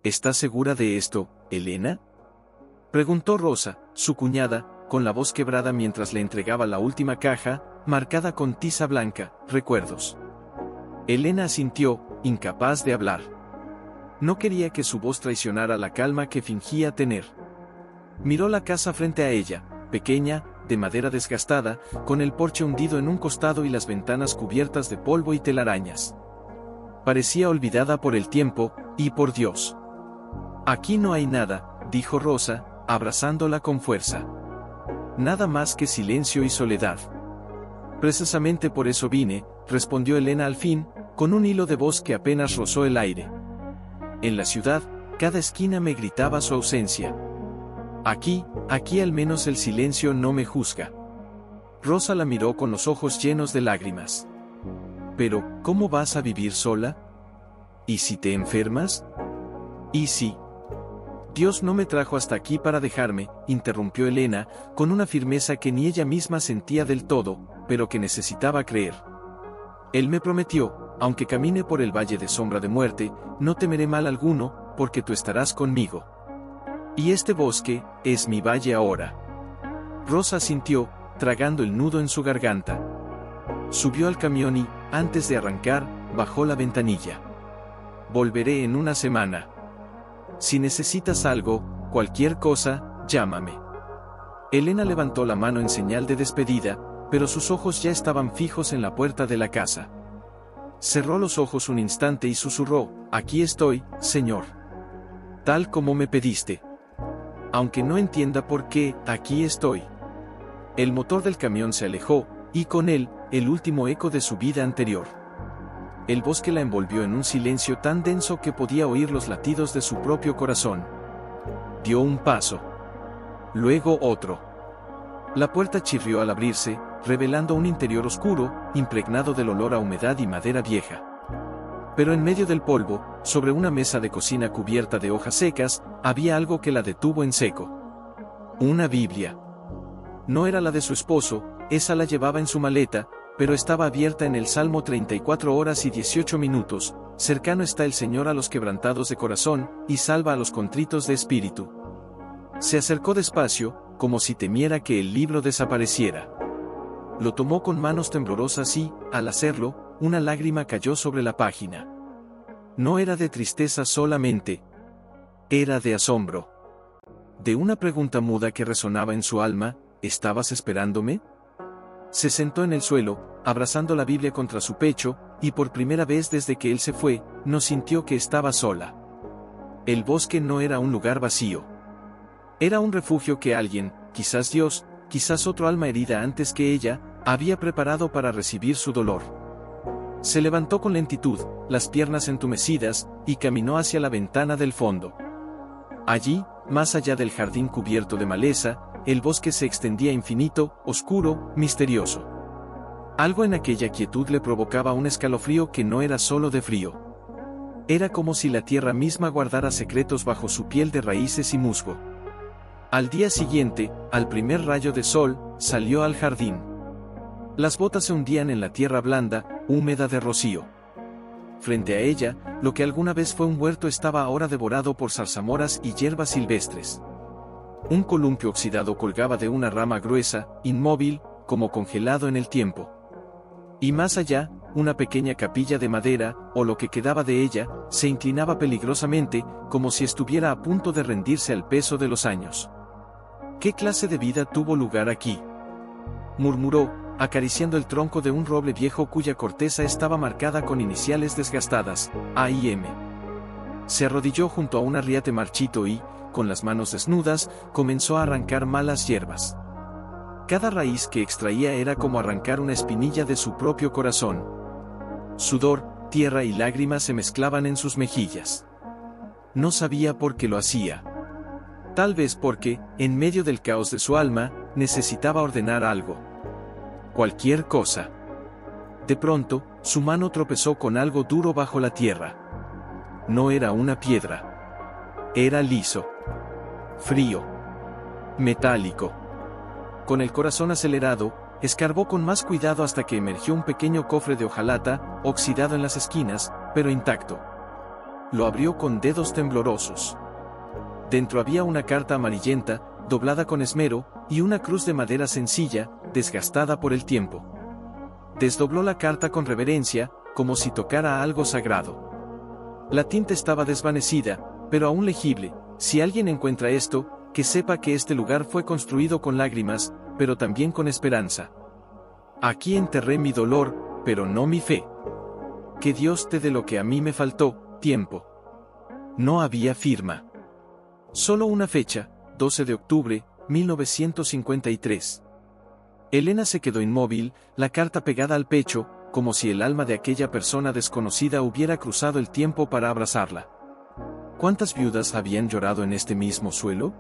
¿Estás segura de esto, Elena? Preguntó Rosa, su cuñada, con la voz quebrada mientras le entregaba la última caja, marcada con tiza blanca, recuerdos. Elena asintió, incapaz de hablar. No quería que su voz traicionara la calma que fingía tener. Miró la casa frente a ella, pequeña, de madera desgastada, con el porche hundido en un costado y las ventanas cubiertas de polvo y telarañas. Parecía olvidada por el tiempo, y por Dios. Aquí no hay nada, dijo Rosa, abrazándola con fuerza. Nada más que silencio y soledad. Precisamente por eso vine, respondió Elena al fin, con un hilo de voz que apenas rozó el aire. En la ciudad, cada esquina me gritaba su ausencia. Aquí al menos el silencio no me juzga. Rosa la miró con los ojos llenos de lágrimas. Pero, ¿cómo vas a vivir sola? ¿Y si te enfermas? ¿Y si? Dios no me trajo hasta aquí para dejarme, interrumpió Elena, con una firmeza que ni ella misma sentía del todo, pero que necesitaba creer. Él me prometió, aunque camine por el valle de sombra de muerte, no temeré mal alguno, porque tú estarás conmigo. Y este bosque, es mi valle ahora. Rosa sintió, tragando el nudo en su garganta. Subió al camión y, antes de arrancar, bajó la ventanilla. Volveré en una semana. Si necesitas algo, cualquier cosa, llámame. Elena levantó la mano en señal de despedida, pero sus ojos ya estaban fijos en la puerta de la casa. Cerró los ojos un instante y susurró, «Aquí estoy, Señor. Tal como me pediste. Aunque no entienda por qué, aquí estoy». El motor del camión se alejó, y con él, el último eco de su vida anterior. El bosque la envolvió en un silencio tan denso que podía oír los latidos de su propio corazón. Dio un paso. Luego otro. La puerta chirrió al abrirse, revelando un interior oscuro, impregnado del olor a humedad y madera vieja. Pero en medio del polvo, sobre una mesa de cocina cubierta de hojas secas, había algo que la detuvo en seco. Una Biblia. No era la de su esposo, esa la llevaba en su maleta, pero estaba abierta en el Salmo 34 horas y 18 minutos, cercano está el Señor a los quebrantados de corazón, y salva a los contritos de espíritu. Se acercó despacio, como si temiera que el libro desapareciera. Lo tomó con manos temblorosas y, al hacerlo, una lágrima cayó sobre la página. No era de tristeza solamente. Era de asombro. De una pregunta muda que resonaba en su alma, ¿estabas esperándome? Se sentó en el suelo, abrazando la Biblia contra su pecho, y por primera vez desde que él se fue, no sintió que estaba sola. El bosque no era un lugar vacío. Era un refugio que alguien, quizás Dios, quizás otro alma herida antes que ella, había preparado para recibir su dolor. Se levantó con lentitud, las piernas entumecidas, y caminó hacia la ventana del fondo. Allí, más allá del jardín cubierto de maleza, el bosque se extendía infinito, oscuro, misterioso. Algo en aquella quietud le provocaba un escalofrío que no era solo de frío. Era como si la tierra misma guardara secretos bajo su piel de raíces y musgo. Al día siguiente, al primer rayo de sol, salió al jardín. Las botas se hundían en la tierra blanda, húmeda de rocío. Frente a ella, lo que alguna vez fue un huerto estaba ahora devorado por zarzamoras y hierbas silvestres. Un columpio oxidado colgaba de una rama gruesa, inmóvil, como congelado en el tiempo. Y más allá, una pequeña capilla de madera, o lo que quedaba de ella, se inclinaba peligrosamente, como si estuviera a punto de rendirse al peso de los años. ¿Qué clase de vida tuvo lugar aquí?, murmuró, acariciando el tronco de un roble viejo cuya corteza estaba marcada con iniciales desgastadas, A.I.M. Se arrodilló junto a un arriate marchito y, con las manos desnudas, comenzó a arrancar malas hierbas. Cada raíz que extraía era como arrancar una espinilla de su propio corazón. Sudor, tierra y lágrimas se mezclaban en sus mejillas. No sabía por qué lo hacía. Tal vez porque, en medio del caos de su alma, necesitaba ordenar algo. Cualquier cosa. De pronto, su mano tropezó con algo duro bajo la tierra. No era una piedra. Era liso. Frío. Metálico. Con el corazón acelerado, escarbó con más cuidado hasta que emergió un pequeño cofre de hojalata, oxidado en las esquinas, pero intacto. lo abrió con dedos temblorosos. Dentro había una carta amarillenta, doblada con esmero, y una cruz de madera sencilla, desgastada por el tiempo. Desdobló la carta con reverencia, como si tocara algo sagrado. La tinta estaba desvanecida, pero aún legible. Si alguien encuentra esto, que sepa que este lugar fue construido con lágrimas, pero también con esperanza. Aquí enterré mi dolor, pero no mi fe. Que Dios te dé lo que a mí me faltó, tiempo. No había firma. Solo una fecha, 12 de octubre, 1953. Elena se quedó inmóvil, la carta pegada al pecho, como si el alma de aquella persona desconocida hubiera cruzado el tiempo para abrazarla. ¿Cuántas viudas habían llorado en este mismo suelo?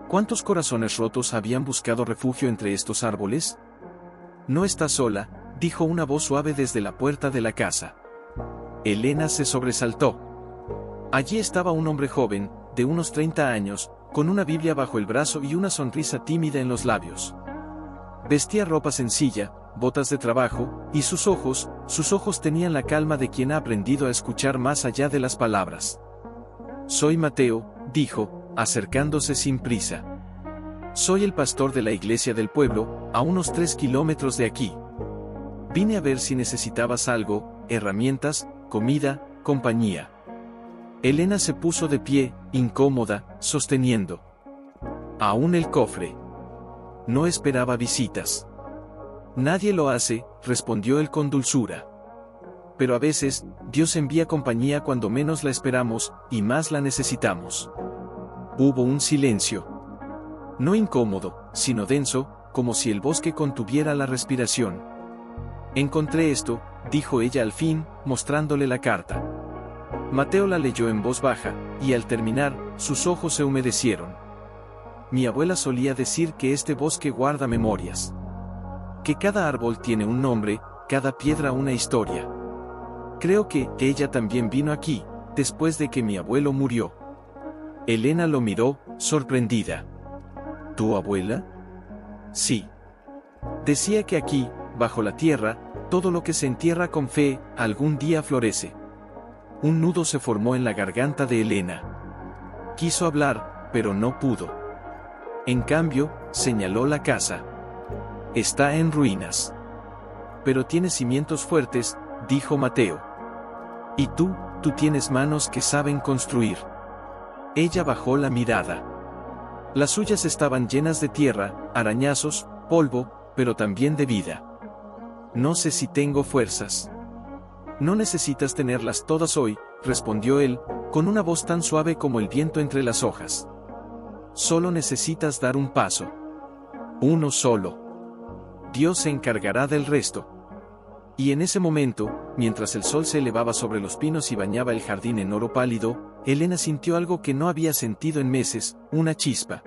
¿Cuántos corazones rotos habían buscado refugio entre estos árboles? No estás sola, dijo una voz suave desde la puerta de la casa. Elena se sobresaltó. Allí estaba un hombre joven, de unos 30 años, con una Biblia bajo el brazo y una sonrisa tímida en los labios. Vestía ropa sencilla, botas de trabajo, y sus ojos tenían la calma de quien ha aprendido a escuchar más allá de las palabras. Soy Mateo, dijo, acercándose sin prisa. Soy el pastor de la iglesia del pueblo, a unos 3 kilómetros de aquí. Vine a ver si necesitabas algo, herramientas, comida, compañía. Elena se puso de pie, incómoda, sosteniendo aún el cofre. No esperaba visitas. Nadie lo hace, respondió él con dulzura. Pero a veces, Dios envía compañía cuando menos la esperamos, y más la necesitamos. Hubo un silencio. No incómodo, sino denso, como si el bosque contuviera la respiración. Encontré esto, dijo ella al fin, mostrándole la carta. Mateo la leyó en voz baja, y al terminar, sus ojos se humedecieron. Mi abuela solía decir que este bosque guarda memorias. Que cada árbol tiene un nombre, cada piedra una historia. Creo que ella también vino aquí, después de que mi abuelo murió. Elena lo miró, sorprendida. ¿Tu abuela? Sí. Decía que aquí, bajo la tierra, todo lo que se entierra con fe, algún día florece. Un nudo se formó en la garganta de Elena. Quiso hablar, pero no pudo. En cambio, señaló la casa. Está en ruinas. Pero tiene cimientos fuertes, dijo Mateo. Y tú tienes manos que saben construir. Ella bajó la mirada. Las suyas estaban llenas de tierra, arañazos, polvo, pero también de vida. No sé si tengo fuerzas. No necesitas tenerlas todas hoy, respondió él, con una voz tan suave como el viento entre las hojas. Solo necesitas dar un paso. Uno solo. Dios se encargará del resto. Y en ese momento, mientras el sol se elevaba sobre los pinos y bañaba el jardín en oro pálido, Elena sintió algo que no había sentido en meses, una chispa.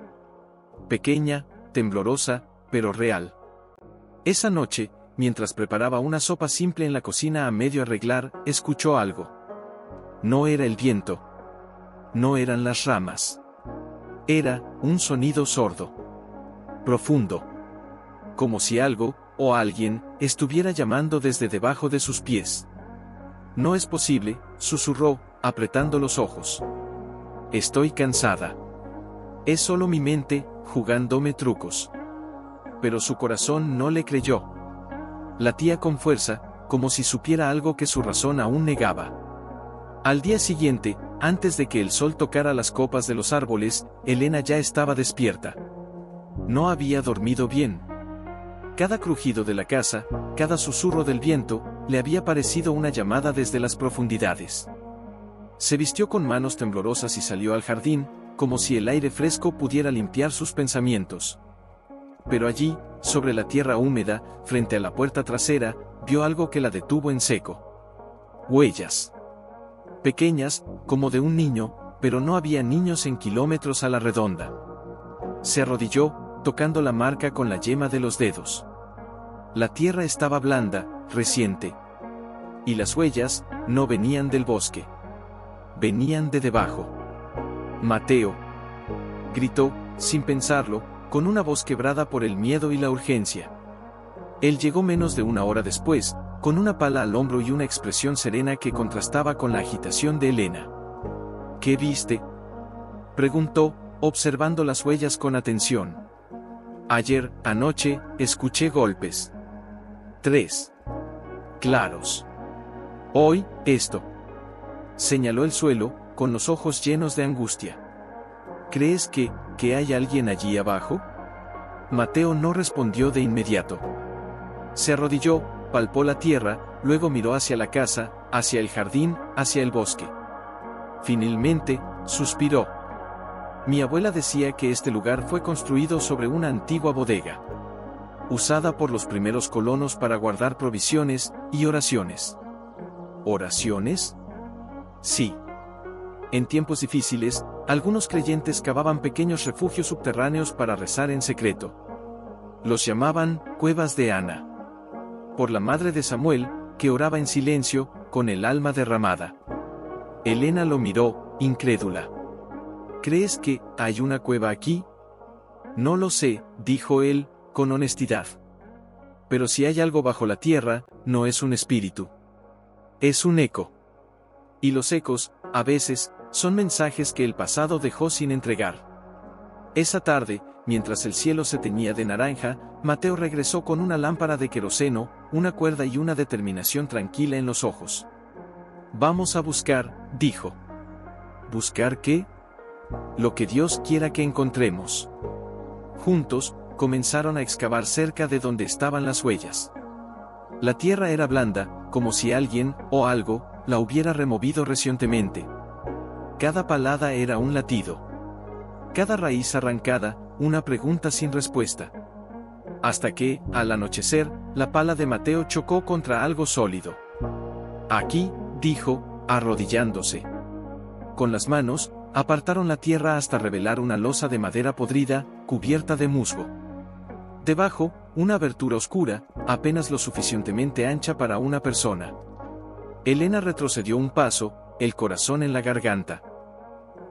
Pequeña, temblorosa, pero real. Esa noche, mientras preparaba una sopa simple en la cocina a medio arreglar, escuchó algo. No era el viento. No eran las ramas. Era un sonido sordo. Profundo. Como si algo, o alguien, estuviera llamando desde debajo de sus pies. No es posible, susurró, apretando los ojos. Estoy cansada. Es solo mi mente, jugándome trucos. Pero su corazón no le creyó. Latía con fuerza, como si supiera algo que su razón aún negaba. Al día siguiente, antes de que el sol tocara las copas de los árboles, Elena ya estaba despierta. No había dormido bien. Cada crujido de la casa, cada susurro del viento, le había parecido una llamada desde las profundidades. Se vistió con manos temblorosas y salió al jardín, como si el aire fresco pudiera limpiar sus pensamientos. Pero allí, sobre la tierra húmeda, frente a la puerta trasera, vio algo que la detuvo en seco. Huellas. Pequeñas, como de un niño, pero no había niños en kilómetros a la redonda. Se arrodilló, tocando la marca con la yema de los dedos. La tierra estaba blanda, reciente. Y las huellas, no venían del bosque. Venían de debajo. Mateo. Gritó, sin pensarlo, con una voz quebrada por el miedo y la urgencia. Él llegó menos de una hora después, con una pala al hombro y una expresión serena que contrastaba con la agitación de Elena. ¿Qué viste?, preguntó, observando las huellas con atención. Ayer, anoche, escuché golpes. 3. Claros. Hoy, esto. Señaló el suelo, con los ojos llenos de angustia. ¿Crees que hay alguien allí abajo? Mateo no respondió de inmediato. Se arrodilló, palpó la tierra, luego miró hacia la casa, hacia el jardín, hacia el bosque. Finalmente, suspiró. Mi abuela decía que este lugar fue construido sobre una antigua bodega, usada por los primeros colonos para guardar provisiones y oraciones. ¿Oraciones? Sí. En tiempos difíciles, algunos creyentes cavaban pequeños refugios subterráneos para rezar en secreto. Los llamaban cuevas de Ana, por la madre de Samuel, que oraba en silencio, con el alma derramada. Elena lo miró, incrédula. ¿Crees que hay una cueva aquí? No lo sé, dijo él, con honestidad. Pero si hay algo bajo la tierra, no es un espíritu. Es un eco. Y los ecos, a veces, son mensajes que el pasado dejó sin entregar. Esa tarde, mientras el cielo se teñía de naranja, Mateo regresó con una lámpara de queroseno, una cuerda y una determinación tranquila en los ojos. Vamos a buscar, dijo. ¿Buscar qué? Lo que Dios quiera que encontremos. Juntos, comenzaron a excavar cerca de donde estaban las huellas. La tierra era blanda, como si alguien, o algo, la hubiera removido recientemente. Cada palada era un latido. Cada raíz arrancada, una pregunta sin respuesta. Hasta que, al anochecer, la pala de Mateo chocó contra algo sólido. Aquí, dijo, arrodillándose. Con las manos, apartaron la tierra hasta revelar una losa de madera podrida, cubierta de musgo. Debajo, una abertura oscura, apenas lo suficientemente ancha para una persona. Elena retrocedió un paso, el corazón en la garganta.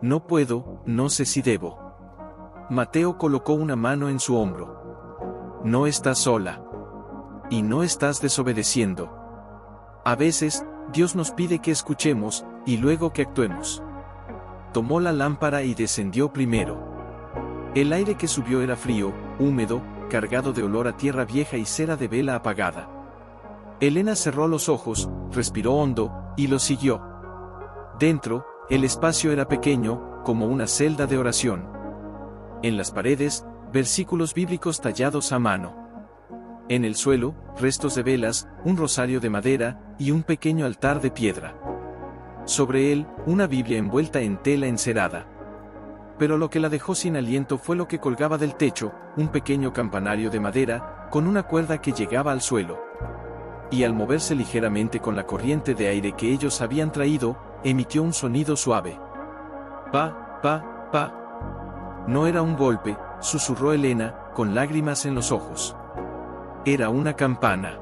No puedo, no sé si debo. Mateo colocó una mano en su hombro. No estás sola. Y no estás desobedeciendo. A veces, Dios nos pide que escuchemos, y luego que actuemos. Tomó la lámpara y descendió primero. El aire que subió era frío, húmedo, cargado de olor a tierra vieja y cera de vela apagada. Elena cerró los ojos, respiró hondo, y lo siguió. Dentro, el espacio era pequeño, como una celda de oración. En las paredes, versículos bíblicos tallados a mano. En el suelo, restos de velas, un rosario de madera, y un pequeño altar de piedra. Sobre él, una Biblia envuelta en tela encerada. Pero lo que la dejó sin aliento fue lo que colgaba del techo, un pequeño campanario de madera, con una cuerda que llegaba al suelo. Y al moverse ligeramente con la corriente de aire que ellos habían traído, emitió un sonido suave. Pa, pa, pa. No era un golpe, susurró Elena, con lágrimas en los ojos. Era una campana.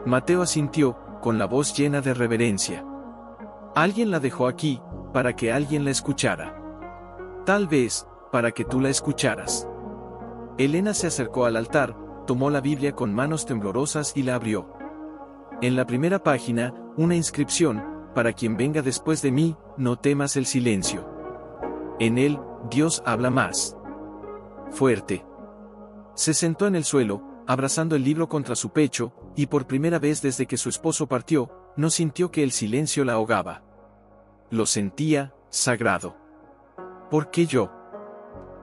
Mateo asintió, con la voz llena de reverencia. Alguien la dejó aquí, para que alguien la escuchara. Tal vez, para que tú la escucharas. Elena se acercó al altar, tomó la Biblia con manos temblorosas y la abrió. En la primera página, una inscripción: para quien venga después de mí, no temas el silencio. En él, Dios habla más fuerte. Se sentó en el suelo, abrazando el libro contra su pecho, y por primera vez desde que su esposo partió, no sintió que el silencio la ahogaba. Lo sentía sagrado. ¿Por qué yo?,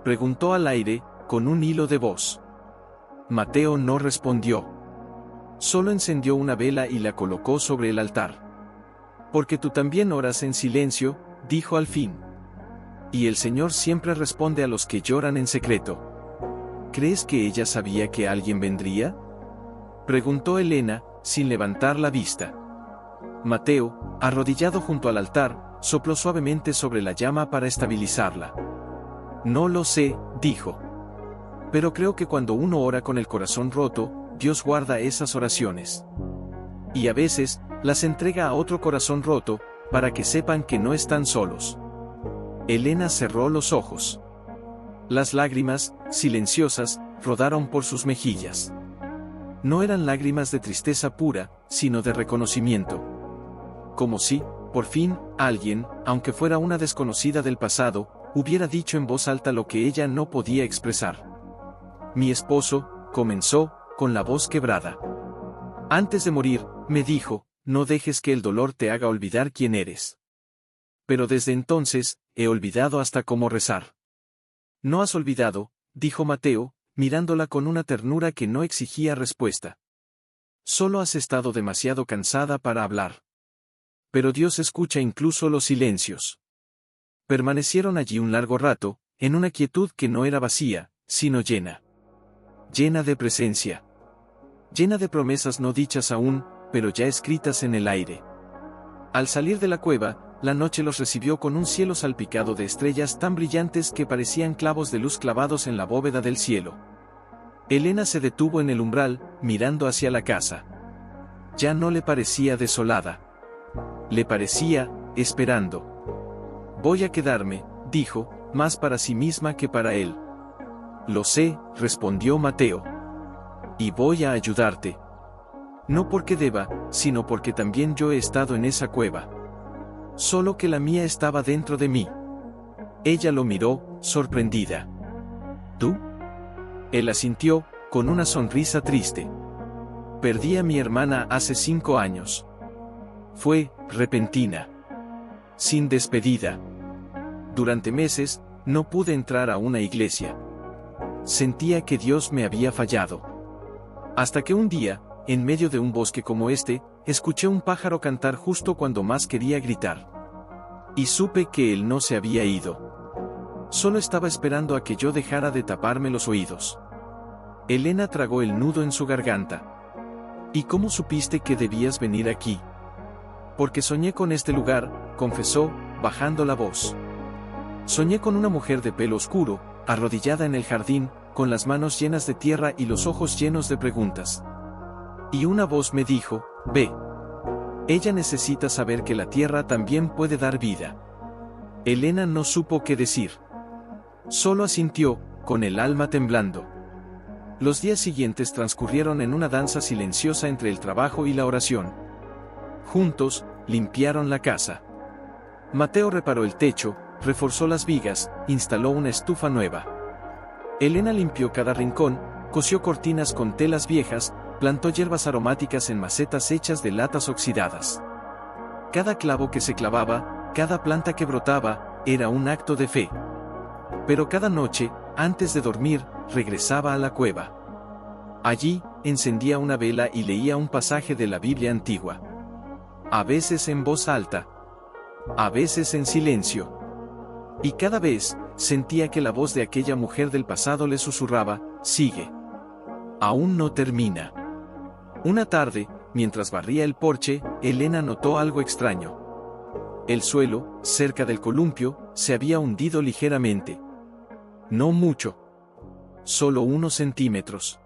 preguntó al aire, con un hilo de voz. Mateo no respondió. Solo encendió una vela y la colocó sobre el altar. Porque tú también oras en silencio, dijo al fin. Y el Señor siempre responde a los que lloran en secreto. ¿Crees que ella sabía que alguien vendría?, preguntó Elena, sin levantar la vista. Mateo, arrodillado junto al altar, sopló suavemente sobre la llama para estabilizarla. No lo sé, dijo. Pero creo que cuando uno ora con el corazón roto, Dios guarda esas oraciones. Y a veces, las entrega a otro corazón roto, para que sepan que no están solos. Elena cerró los ojos. Las lágrimas, silenciosas, rodaron por sus mejillas. No eran lágrimas de tristeza pura, sino de reconocimiento. Como si, Por fin, alguien, aunque fuera una desconocida del pasado, hubiera dicho en voz alta lo que ella no podía expresar. Mi esposo, comenzó, con la voz quebrada. Antes de morir, me dijo, no dejes que el dolor te haga olvidar quién eres. Pero desde entonces, he olvidado hasta cómo rezar. No has olvidado, dijo Mateo, mirándola con una ternura que no exigía respuesta. Solo has estado demasiado cansada para hablar. Pero Dios escucha incluso los silencios. Permanecieron allí un largo rato, en una quietud que no era vacía, sino llena. Llena de presencia. Llena de promesas no dichas aún, pero ya escritas en el aire. Al salir de la cueva, la noche los recibió con un cielo salpicado de estrellas tan brillantes que parecían clavos de luz clavados en la bóveda del cielo. Elena se detuvo en el umbral, mirando hacia la casa. Ya no le parecía desolada. Le parecía, esperando. Voy a quedarme, dijo, más para sí misma que para él. Lo sé, respondió Mateo. Y voy a ayudarte. No porque deba, sino porque también yo he estado en esa cueva. Solo que la mía estaba dentro de mí. Ella lo miró, sorprendida. ¿Tú? Él asintió, con una sonrisa triste. Perdí a mi hermana hace 5 años. Fue repentina. Sin despedida. Durante meses, no pude entrar a una iglesia. Sentía que Dios me había fallado. Hasta que un día, en medio de un bosque como este, escuché un pájaro cantar justo cuando más quería gritar. Y supe que él no se había ido. Solo estaba esperando a que yo dejara de taparme los oídos. Elena tragó el nudo en su garganta. ¿Y cómo supiste que debías venir aquí? Porque soñé con este lugar, confesó, bajando la voz. Soñé con una mujer de pelo oscuro, arrodillada en el jardín, con las manos llenas de tierra y los ojos llenos de preguntas. Y una voz me dijo, ve. Ella necesita saber que la tierra también puede dar vida. Elena no supo qué decir. Solo asintió, con el alma temblando. Los días siguientes transcurrieron en una danza silenciosa entre el trabajo y la oración. Juntos, limpiaron la casa. Mateo reparó el techo, reforzó las vigas, instaló una estufa nueva. Elena limpió cada rincón, cosió cortinas con telas viejas, plantó hierbas aromáticas en macetas hechas de latas oxidadas. Cada clavo que se clavaba, cada planta que brotaba, era un acto de fe. Pero cada noche, antes de dormir, regresaba a la cueva. Allí, encendía una vela y leía un pasaje de la Biblia antigua. A veces en voz alta. A veces en silencio. Y cada vez, sentía que la voz de aquella mujer del pasado le susurraba, sigue. Aún no termina. Una tarde, mientras barría el porche, Elena notó algo extraño. El suelo, cerca del columpio, se había hundido ligeramente. No mucho. Solo unos centímetros.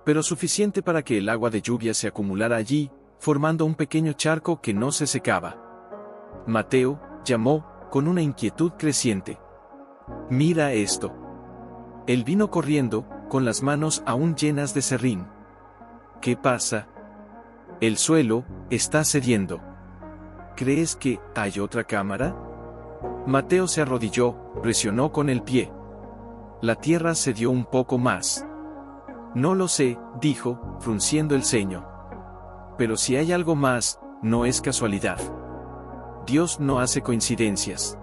Pero suficiente para que el agua de lluvia se acumulara allí, formando un pequeño charco que no se secaba. Mateo, llamó, con una inquietud creciente. Mira esto. Él vino corriendo, con las manos aún llenas de serrín. ¿Qué pasa? El suelo está cediendo. ¿Crees que hay otra cámara? Mateo se arrodilló, presionó con el pie. La tierra cedió un poco más. No lo sé, dijo, frunciendo el ceño. Pero si hay algo más, no es casualidad. Dios no hace coincidencias.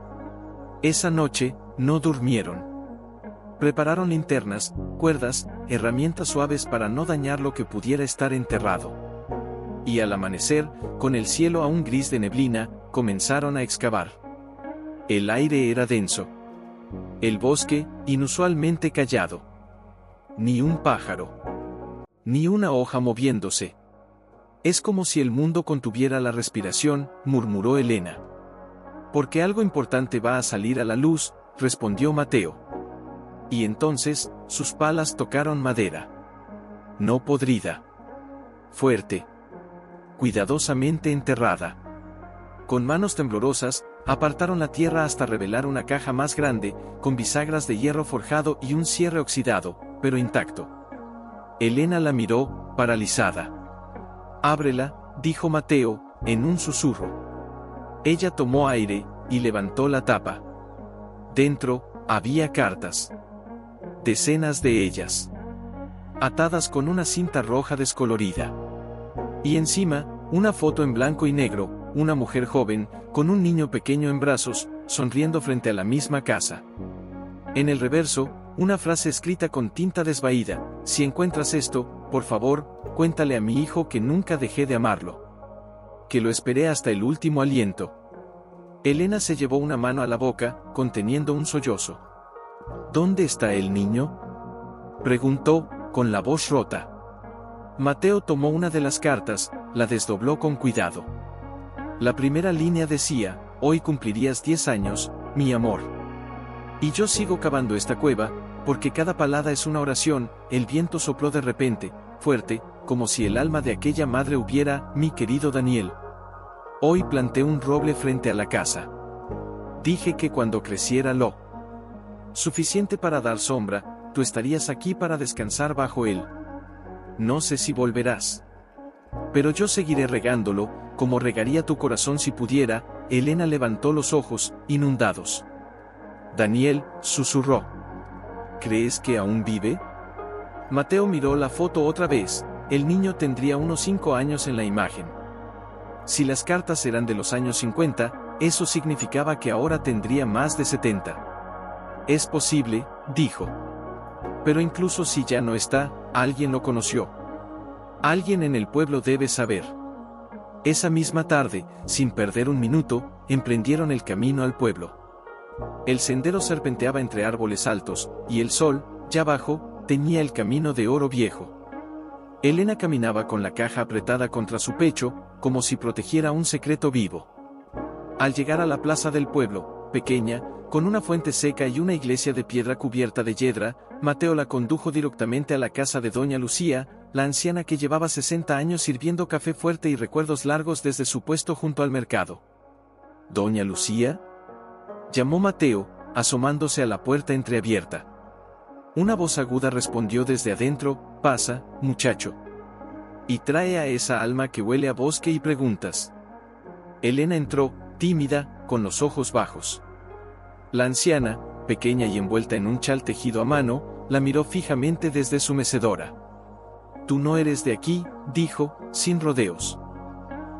Esa noche, no durmieron. Prepararon linternas, cuerdas, herramientas suaves para no dañar lo que pudiera estar enterrado. Y al amanecer, con el cielo aún gris de neblina, comenzaron a excavar. El aire era denso. El bosque, inusualmente callado. Ni un pájaro. Ni una hoja moviéndose. Es como si el mundo contuviera la respiración, murmuró Elena. Porque algo importante va a salir a la luz, respondió Mateo. Y entonces, sus palas tocaron madera. No podrida. Fuerte. Cuidadosamente enterrada. Con manos temblorosas, apartaron la tierra hasta revelar una caja más grande, con bisagras de hierro forjado y un cierre oxidado, pero intacto. Elena la miró, paralizada. Ábrela, dijo Mateo, en un susurro. Ella tomó aire y levantó la tapa. Dentro había cartas. Decenas de ellas. Atadas con una cinta roja descolorida. Y encima, una foto en blanco y negro, una mujer joven, con un niño pequeño en brazos, sonriendo frente a la misma casa. En el reverso, una frase escrita con tinta desvaída: si encuentras esto, por favor, cuéntale a mi hijo que nunca dejé de amarlo. Que lo esperé hasta el último aliento. Elena se llevó una mano a la boca, conteniendo un sollozo. ¿Dónde está el niño?, preguntó, con la voz rota. Mateo tomó una de las cartas, la desdobló con cuidado. La primera línea decía: hoy cumplirías 10 años, mi amor. Y yo sigo cavando esta cueva, porque cada palabra es una oración. El viento sopló de repente, fuerte, como si el alma de aquella madre hubiera: mi querido Daniel. Hoy planté un roble frente a la casa. Dije que cuando creciera lo suficiente para dar sombra, tú estarías aquí para descansar bajo él. No sé si volverás. Pero yo seguiré regándolo, como regaría tu corazón si pudiera. Elena levantó los ojos, inundados. Daniel, susurró. ¿Crees que aún vive? Mateo miró la foto otra vez. El niño tendría unos 5 años en la imagen. Si las cartas eran de los años 50, eso significaba que ahora tendría más de 70. Es posible, dijo. Pero incluso si ya no está, alguien lo conoció. Alguien en el pueblo debe saber. Esa misma tarde, sin perder un minuto, emprendieron el camino al pueblo. El sendero serpenteaba entre árboles altos, y el sol, ya bajo, teñía el camino de oro viejo. Elena caminaba con la caja apretada contra su pecho, como si protegiera un secreto vivo. Al llegar a la plaza del pueblo, pequeña, con una fuente seca y una iglesia de piedra cubierta de yedra, Mateo la condujo directamente a la casa de doña Lucía, la anciana que llevaba 60 años sirviendo café fuerte y recuerdos largos desde su puesto junto al mercado. ¿Doña Lucía?, llamó Mateo, asomándose a la puerta entreabierta. Una voz aguda respondió desde adentro: pasa, muchacho. Y trae a esa alma que huele a bosque y preguntas. Elena entró, tímida, con los ojos bajos. La anciana, pequeña y envuelta en un chal tejido a mano, la miró fijamente desde su mecedora. Tú no eres de aquí, dijo, sin rodeos.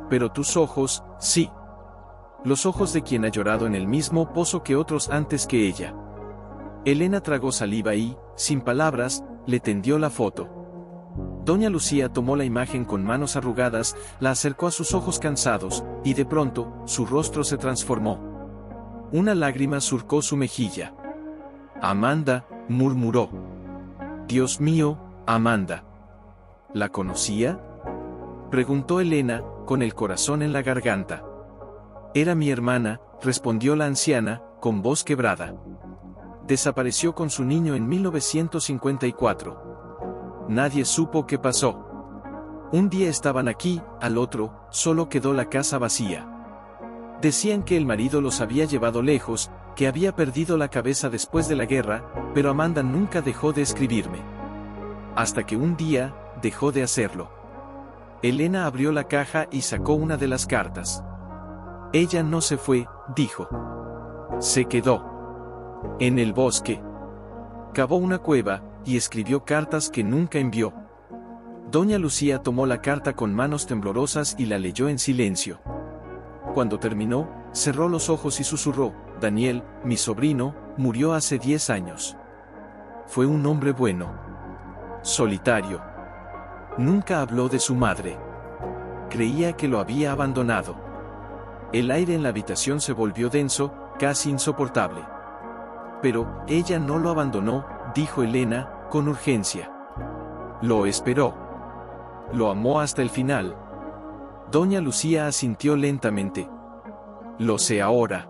Pero tus ojos, sí. Los ojos de quien ha llorado en el mismo pozo que otros antes que ella. Elena tragó saliva y, sin palabras, le tendió la foto. Doña Lucía tomó la imagen con manos arrugadas, la acercó a sus ojos cansados, y de pronto, su rostro se transformó. Una lágrima surcó su mejilla. Amanda, murmuró. Dios mío, Amanda. ¿La conocía?, preguntó Elena, con el corazón en la garganta. Era mi hermana, respondió la anciana, con voz quebrada. Desapareció con su niño en 1954. Nadie supo qué pasó. Un día estaban aquí, al otro, solo quedó la casa vacía. Decían que el marido los había llevado lejos, que había perdido la cabeza después de la guerra, pero Amanda nunca dejó de escribirme. Hasta que un día, dejó de hacerlo. Elena abrió la caja y sacó una de las cartas. Ella no se fue, dijo. Se quedó. En el bosque. Cavó una cueva, y escribió cartas que nunca envió. Doña Lucía tomó la carta con manos temblorosas y la leyó en silencio. Cuando terminó, cerró los ojos y susurró: Daniel, mi sobrino, murió hace 10 años. Fue un hombre bueno. Solitario. Nunca habló de su madre. Creía que lo había abandonado. El aire en la habitación se volvió denso, casi insoportable. Pero, ella no lo abandonó, dijo Elena, con urgencia. Lo esperó. Lo amó hasta el final. Doña Lucía asintió lentamente. Lo sé ahora.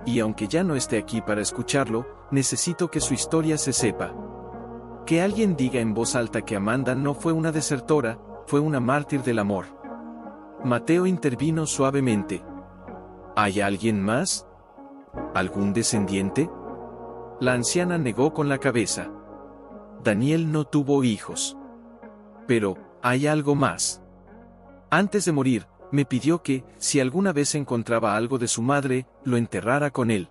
Y aunque ya no esté aquí para escucharlo, necesito que su historia se sepa. Que alguien diga en voz alta que Amanda no fue una desertora, fue una mártir del amor. Mateo intervino suavemente. ¿Hay alguien más? ¿Algún descendiente? La anciana negó con la cabeza. Daniel no tuvo hijos. Pero, hay algo más. Antes de morir, me pidió que, si alguna vez encontraba algo de su madre, lo enterrara con él.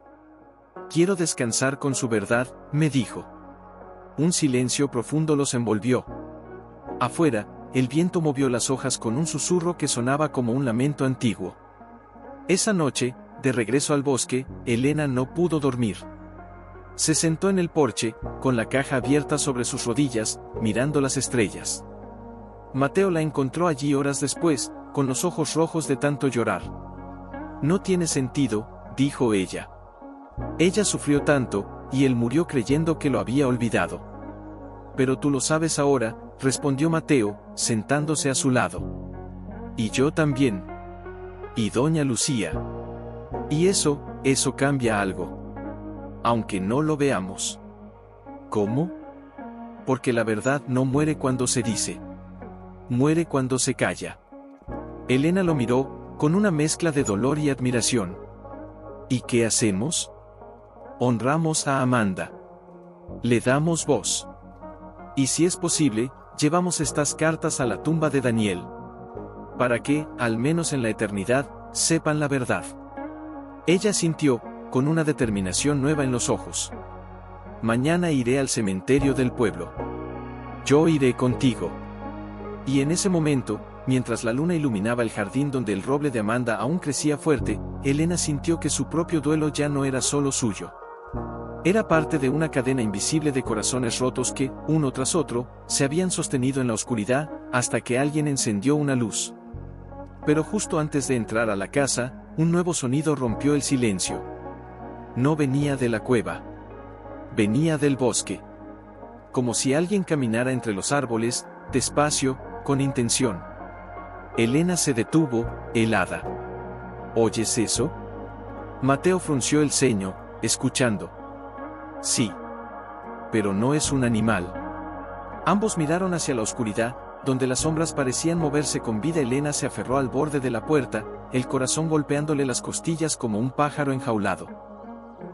Quiero descansar con su verdad, me dijo. Un silencio profundo los envolvió. Afuera, el viento movió las hojas con un susurro que sonaba como un lamento antiguo. Esa noche, de regreso al bosque, Elena no pudo dormir. Se sentó en el porche, con la caja abierta sobre sus rodillas, mirando las estrellas. Mateo la encontró allí horas después, con los ojos rojos de tanto llorar. No tiene sentido, dijo ella. Ella sufrió tanto, y él murió creyendo que lo había olvidado. Pero tú lo sabes ahora, respondió Mateo, sentándose a su lado. Y yo también. Y doña Lucía. Y eso cambia algo. Aunque no lo veamos. ¿Cómo? Porque la verdad no muere cuando se dice. Muere cuando se calla. Elena lo miró, con una mezcla de dolor y admiración. ¿Y qué hacemos? Honramos a Amanda. Le damos voz. Y si es posible, llevamos estas cartas a la tumba de Daniel. Para que, al menos en la eternidad, sepan la verdad. Ella sintió, con una determinación nueva en los ojos. Mañana iré al cementerio del pueblo. Yo iré contigo. Y en ese momento, mientras la luna iluminaba el jardín donde el roble de Amanda aún crecía fuerte, Elena sintió que su propio duelo ya no era solo suyo. Era parte de una cadena invisible de corazones rotos que, uno tras otro, se habían sostenido en la oscuridad, hasta que alguien encendió una luz. Pero justo antes de entrar a la casa, un nuevo sonido rompió el silencio. No venía de la cueva. Venía del bosque. Como si alguien caminara entre los árboles, despacio, con intención. Elena se detuvo, helada. ¿Oyes eso? Mateo frunció el ceño, escuchando. Sí. Pero no es un animal. Ambos miraron hacia la oscuridad, donde las sombras parecían moverse con vida. Elena se aferró al borde de la puerta, el corazón golpeándole las costillas como un pájaro enjaulado.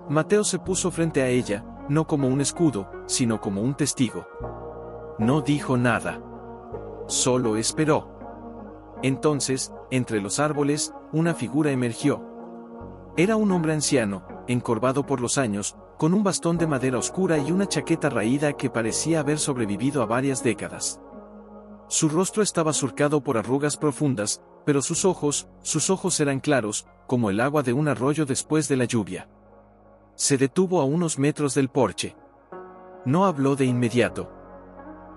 Mateo se puso frente a ella, no como un escudo, sino como un testigo. No dijo nada. Solo esperó. Entonces, entre los árboles, una figura emergió. Era un hombre anciano, encorvado por los años, con un bastón de madera oscura y una chaqueta raída que parecía haber sobrevivido a varias décadas. Su rostro estaba surcado por arrugas profundas, pero sus ojos eran claros, como el agua de un arroyo después de la lluvia. Se detuvo a unos metros del porche. No habló de inmediato.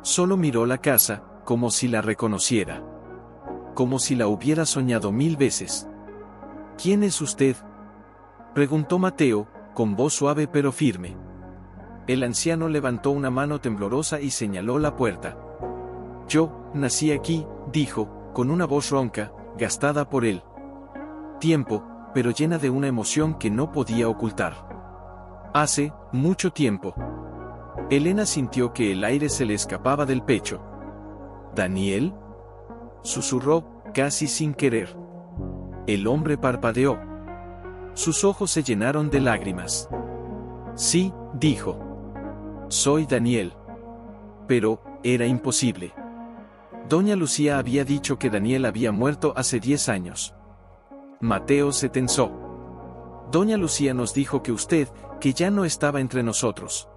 Solo miró la casa, como si la reconociera. Como si la hubiera soñado 1000 veces. ¿Quién es usted?, preguntó Mateo, con voz suave pero firme. El anciano levantó una mano temblorosa y señaló la puerta. Yo nací aquí, dijo, con una voz ronca, gastada por el tiempo, pero llena de una emoción que no podía ocultar. Hace mucho tiempo. Elena sintió que el aire se le escapaba del pecho. ¿Daniel?, susurró, casi sin querer. El hombre parpadeó. Sus ojos se llenaron de lágrimas. Sí, dijo. Soy Daniel. Pero, era imposible. Doña Lucía había dicho que Daniel había muerto hace 10 años. Mateo se tensó. Doña Lucía nos dijo que ya no estaba entre nosotros.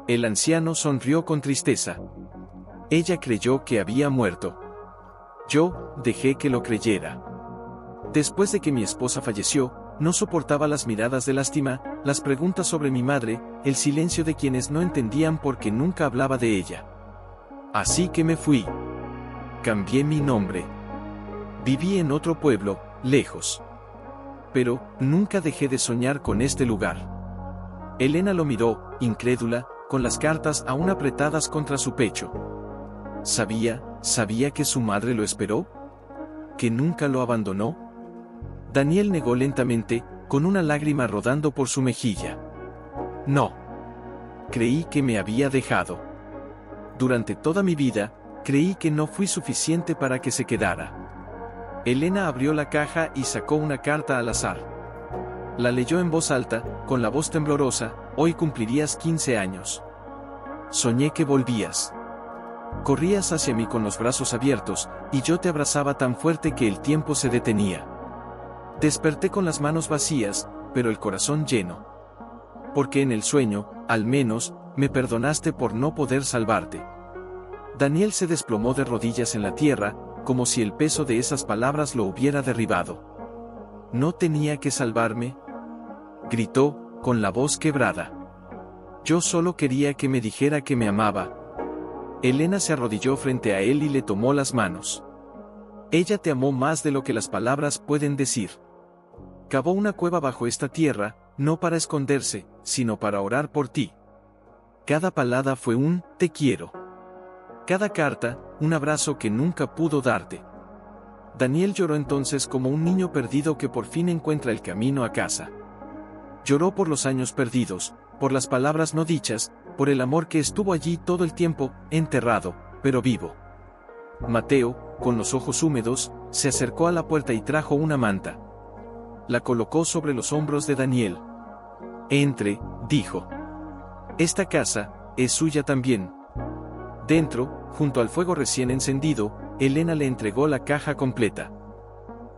El anciano sonrió con tristeza. Ella creyó que había muerto. Yo dejé que lo creyera. Después de que mi esposa falleció, no soportaba las miradas de lástima, las preguntas sobre mi madre, el silencio de quienes no entendían por qué nunca hablaba de ella. Así que me fui. Cambié mi nombre. Viví en otro pueblo, lejos. Pero, nunca dejé de soñar con este lugar. Elena lo miró, incrédula, con las cartas aún apretadas contra su pecho. ¿Sabía que su madre lo esperó? ¿Que nunca lo abandonó? Daniel negó lentamente, con una lágrima rodando por su mejilla. No. Creí que me había dejado. Durante toda mi vida, creí que no fui suficiente para que se quedara. Elena abrió la caja y sacó una carta al azar. La leyó en voz alta, con la voz temblorosa. Hoy cumplirías 15 años. Soñé que volvías. Corrías hacia mí con los brazos abiertos, y yo te abrazaba tan fuerte que el tiempo se detenía. Desperté con las manos vacías, pero el corazón lleno. Porque en el sueño, al menos, me perdonaste por no poder salvarte. Daniel se desplomó de rodillas en la tierra, como si el peso de esas palabras lo hubiera derribado. ¿No tenía que salvarme?, gritó, con la voz quebrada. Yo solo quería que me dijera que me amaba. Elena se arrodilló frente a él y le tomó las manos. Ella te amó más de lo que las palabras pueden decir. Cavó una cueva bajo esta tierra, no para esconderse, sino para orar por ti. Cada palabra fue un «te quiero». Cada carta, un abrazo que nunca pudo darte. Daniel lloró entonces como un niño perdido que por fin encuentra el camino a casa. Lloró por los años perdidos, por las palabras no dichas, por el amor que estuvo allí todo el tiempo, enterrado, pero vivo. Mateo, con los ojos húmedos, se acercó a la puerta y trajo una manta. La colocó sobre los hombros de Daniel. Entre, dijo. Esta casa es suya también. Dentro, junto al fuego recién encendido, Elena le entregó la caja completa.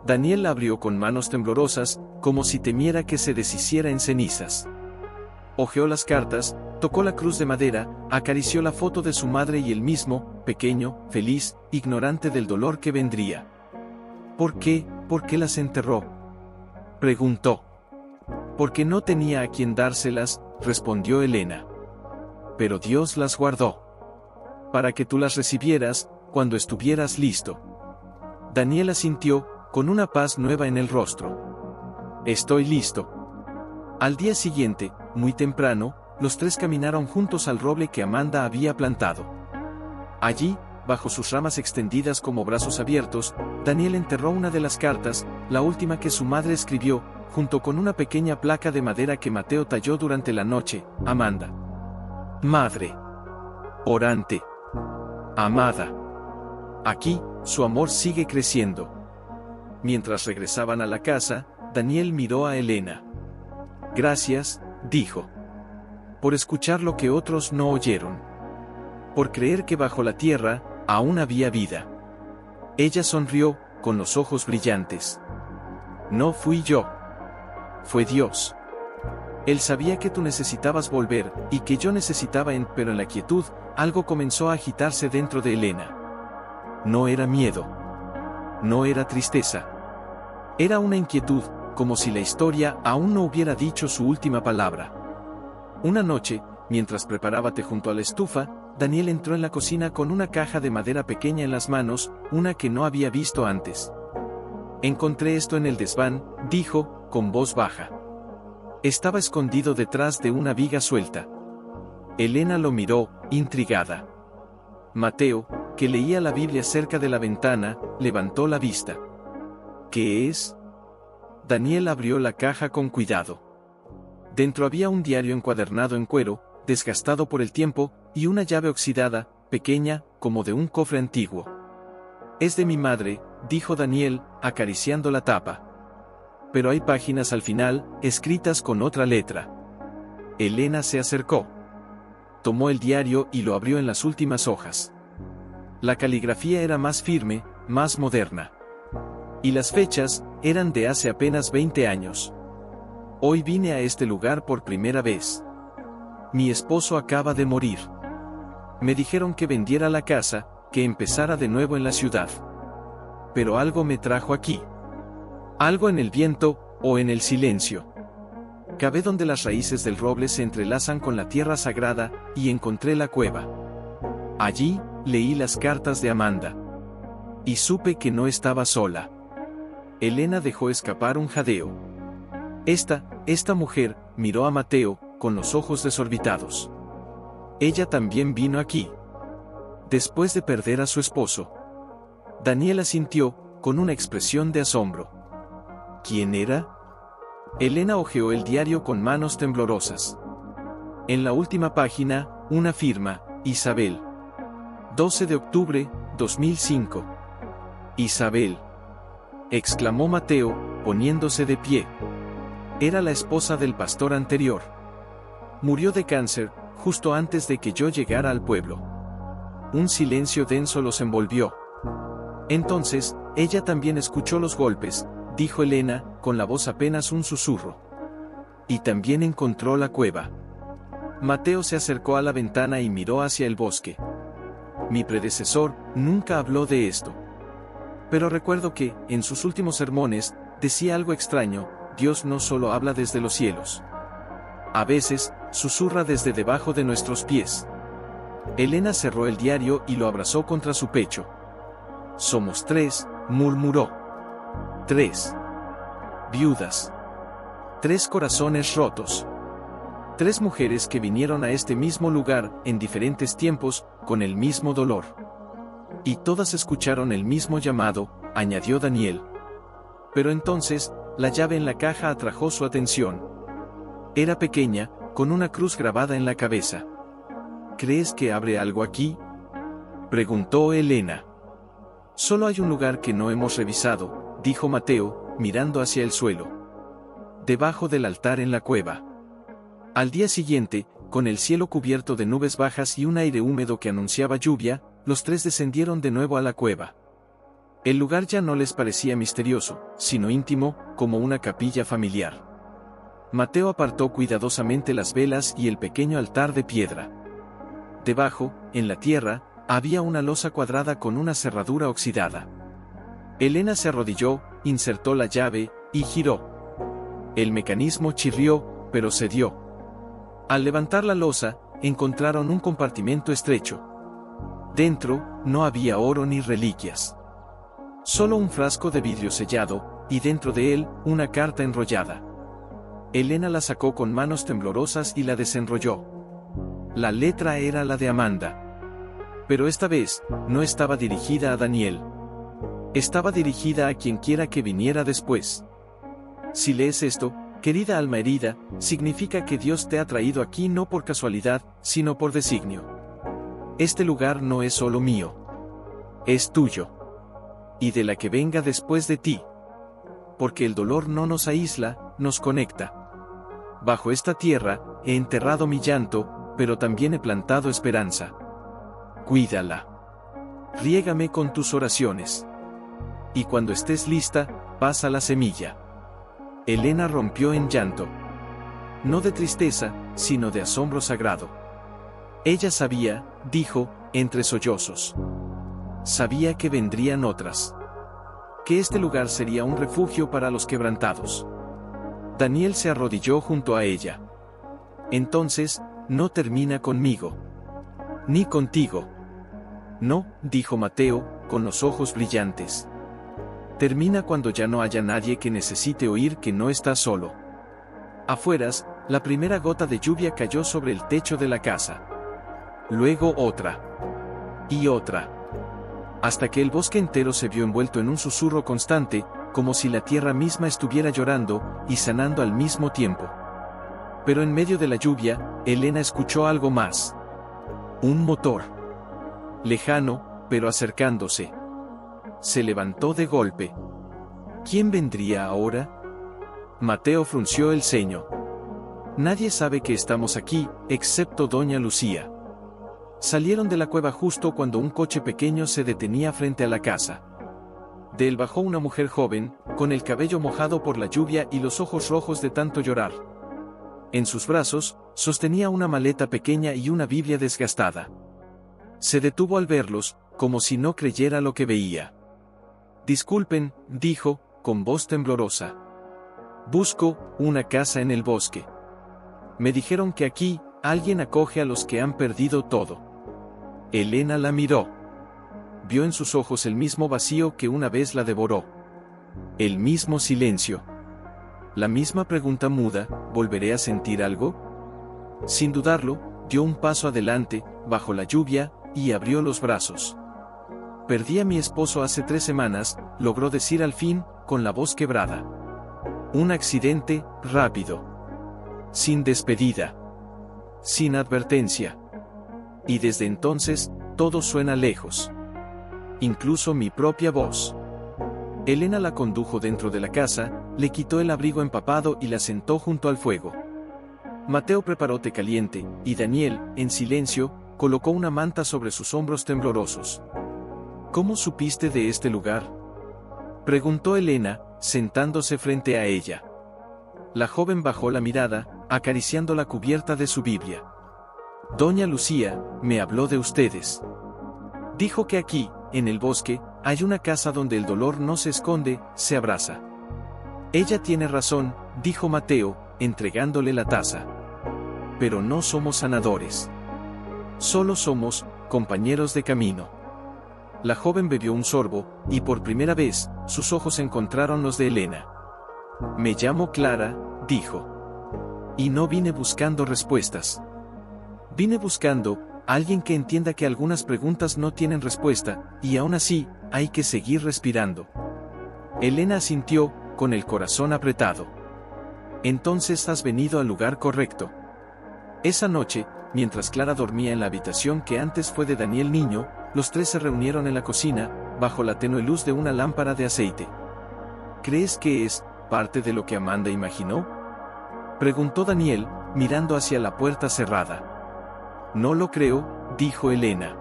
Daniel la abrió con manos temblorosas, como si temiera que se deshiciera en cenizas. Hojeó las cartas, tocó la cruz de madera, acarició la foto de su madre y él mismo, pequeño, feliz, ignorante del dolor que vendría. ¿Por qué las enterró?, preguntó. Porque no tenía a quien dárselas, respondió Elena. Pero Dios las guardó. Para que tú las recibieras, cuando estuvieras listo. Daniel asintió, con una paz nueva en el rostro. Estoy listo. Al día siguiente, muy temprano, los tres caminaron juntos al roble que Amanda había plantado. Allí, bajo sus ramas extendidas como brazos abiertos, Daniel enterró una de las cartas, la última que su madre escribió, junto con una pequeña placa de madera que Mateo talló durante la noche. Amanda. Madre. Orante. Amada. Aquí, su amor sigue creciendo. Mientras regresaban a la casa, Daniel miró a Elena. Gracias, dijo. Por escuchar lo que otros no oyeron. Por creer que bajo la tierra, aún había vida. Ella sonrió, con los ojos brillantes. No fui yo. Fue Dios. Él sabía que tú necesitabas volver, y que yo necesitaba pero en la quietud, algo comenzó a agitarse dentro de Elena. No era miedo. No era tristeza. Era una inquietud, como si la historia aún no hubiera dicho su última palabra. Una noche, mientras preparaba té junto a la estufa, Daniel entró en la cocina con una caja de madera pequeña en las manos, una que no había visto antes. Encontré esto en el desván, dijo, con voz baja. Estaba escondido detrás de una viga suelta. Elena lo miró, intrigada. Mateo, que leía la Biblia cerca de la ventana, levantó la vista. ¿Qué es? Daniel abrió la caja con cuidado. Dentro había un diario encuadernado en cuero, desgastado por el tiempo, y una llave oxidada, pequeña, como de un cofre antiguo. Es de mi madre, dijo Daniel, acariciando la tapa. Pero hay páginas al final, escritas con otra letra. Elena se acercó. Tomó el diario y lo abrió en las últimas hojas. La caligrafía era más firme, más moderna. Y las fechas, eran de hace apenas 20 años. Hoy vine a este lugar por primera vez. Mi esposo acaba de morir. Me dijeron que vendiera la casa, que empezara de nuevo en la ciudad. Pero algo me trajo aquí. Algo en el viento, o en el silencio. Cavé donde las raíces del roble se entrelazan con la tierra sagrada, y encontré la cueva. Allí, leí las cartas de Amanda. Y supe que no estaba sola. Elena dejó escapar un jadeo. Esta mujer, miró a Mateo, con los ojos desorbitados. Ella también vino aquí. Después de perder a su esposo. Daniel asintió, con una expresión de asombro. ¿Quién era? Elena hojeó el diario con manos temblorosas. En la última página, una firma, Isabel. 12 de octubre, 2005. Isabel. Exclamó Mateo, poniéndose de pie. Era la esposa del pastor anterior. Murió de cáncer, justo antes de que yo llegara al pueblo. un silencio denso los envolvió. Entonces, ella también escuchó los golpes, dijo Elena, con la voz apenas un susurro. Y también encontró la cueva. Mateo se acercó a la ventana y miró hacia el bosque. Mi predecesor nunca habló de esto. Pero recuerdo que, en sus últimos sermones, decía algo extraño: Dios no solo habla desde los cielos. A veces, susurra desde debajo de nuestros pies. Elena cerró el diario y lo abrazó contra su pecho. Somos 3, murmuró. 3 viudas. 3 corazones rotos. 3 mujeres que vinieron a este mismo lugar, en diferentes tiempos, con el mismo dolor. Y todas escucharon el mismo llamado, añadió Daniel. Pero entonces, la llave en la caja atrajo su atención. Era pequeña, con una cruz grabada en la cabeza. ¿Crees que abre algo aquí?, preguntó Elena. Solo hay un lugar que no hemos revisado, dijo Mateo, mirando hacia el suelo. Debajo del altar en la cueva. Al día siguiente, con el cielo cubierto de nubes bajas y un aire húmedo que anunciaba lluvia, los 3 descendieron de nuevo a la cueva. El lugar ya no les parecía misterioso, sino íntimo, como una capilla familiar. Mateo apartó cuidadosamente las velas y el pequeño altar de piedra. Debajo, en la tierra, había una losa cuadrada con una cerradura oxidada. Elena se arrodilló, insertó la llave, y giró. El mecanismo chirrió, pero cedió. Al levantar la losa, encontraron un compartimento estrecho. Dentro, no había oro ni reliquias. Solo un frasco de vidrio sellado, y dentro de él, una carta enrollada. Elena la sacó con manos temblorosas y la desenrolló. La letra era la de Amanda. Pero esta vez, no estaba dirigida a Daniel. Estaba dirigida a quien quiera que viniera después. Si lees esto, querida alma herida, significa que Dios te ha traído aquí no por casualidad, sino por designio. Este lugar no es solo mío. Es tuyo. Y de la que venga después de ti. Porque el dolor no nos aísla, nos conecta. Bajo esta tierra, he enterrado mi llanto, pero también he plantado esperanza. Cuídala. Riégame con tus oraciones. Y cuando estés lista, pasa la semilla. Elena rompió en llanto. No de tristeza, sino de asombro sagrado. Ella sabía, dijo, entre sollozos. Sabía que vendrían otras. Que este lugar sería un refugio para los quebrantados. Daniel se arrodilló junto a ella. Entonces, no termina conmigo. Ni contigo. No, dijo Mateo, con los ojos brillantes. Termina cuando ya no haya nadie que necesite oír que no está solo. Afueras, la primera gota de lluvia cayó sobre el techo de la casa. Luego otra. Y otra. Hasta que el bosque entero se vio envuelto en un susurro constante, como si la tierra misma estuviera llorando y sanando al mismo tiempo. Pero en medio de la lluvia, Elena escuchó algo más. Un motor. Lejano, pero acercándose. Se levantó de golpe. ¿Quién vendría ahora? Mateo frunció el ceño. Nadie sabe que estamos aquí, excepto doña Lucía. Salieron de la cueva justo cuando un coche pequeño se detenía frente a la casa. De él bajó una mujer joven, con el cabello mojado por la lluvia y los ojos rojos de tanto llorar. En sus brazos, sostenía una maleta pequeña y una Biblia desgastada. Se detuvo al verlos, como si no creyera lo que veía. Disculpen, dijo, con voz temblorosa. Busco una casa en el bosque. Me dijeron que aquí, alguien acoge a los que han perdido todo. Elena la miró. Vio en sus ojos el mismo vacío que una vez la devoró. El mismo silencio. La misma pregunta muda, ¿volveré a sentir algo? Sin dudarlo, dio un paso adelante, bajo la lluvia, y abrió los brazos. Perdí a mi esposo hace 3 semanas, logró decir al fin, con la voz quebrada. Un accidente, rápido. Sin despedida. Sin advertencia. Y desde entonces, todo suena lejos. Incluso mi propia voz. Elena la condujo dentro de la casa, le quitó el abrigo empapado y la sentó junto al fuego. Mateo preparó té caliente, y Daniel, en silencio, colocó una manta sobre sus hombros temblorosos. ¿Cómo supiste de este lugar?, preguntó Elena, sentándose frente a ella. La joven bajó la mirada, acariciando la cubierta de su Biblia. Doña Lucía me habló de ustedes. Dijo que aquí, en el bosque, hay una casa donde el dolor no se esconde, se abraza. Ella tiene razón, dijo Mateo, entregándole la taza. Pero no somos sanadores. Solo somos compañeros de camino. La joven bebió un sorbo, y por primera vez, sus ojos encontraron los de Elena. Me llamo Clara, dijo. Y no vine buscando respuestas. Vine buscando a alguien que entienda que algunas preguntas no tienen respuesta, y aún así, hay que seguir respirando. Elena asintió, con el corazón apretado. Entonces has venido al lugar correcto. Esa noche, mientras Clara dormía en la habitación que antes fue de Daniel niño, los tres se reunieron en la cocina, bajo la tenue luz de una lámpara de aceite. ¿Crees que es parte de lo que Amanda imaginó?, preguntó Daniel, mirando hacia la puerta cerrada. No lo creo, dijo Elena.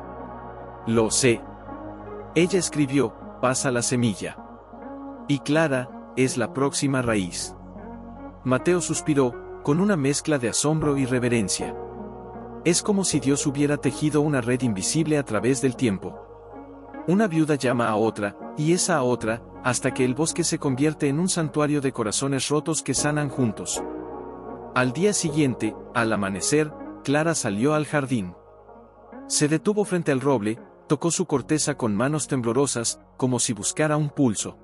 Lo sé. Ella escribió, pasa la semilla. Y Clara es la próxima raíz. Mateo suspiró, con una mezcla de asombro y reverencia. Es como si Dios hubiera tejido una red invisible a través del tiempo. Una viuda llama a otra, y esa a otra, hasta que el bosque se convierte en un santuario de corazones rotos que sanan juntos. Al día siguiente, al amanecer, Clara salió al jardín. Se detuvo frente al roble, tocó su corteza con manos temblorosas, como si buscara un pulso.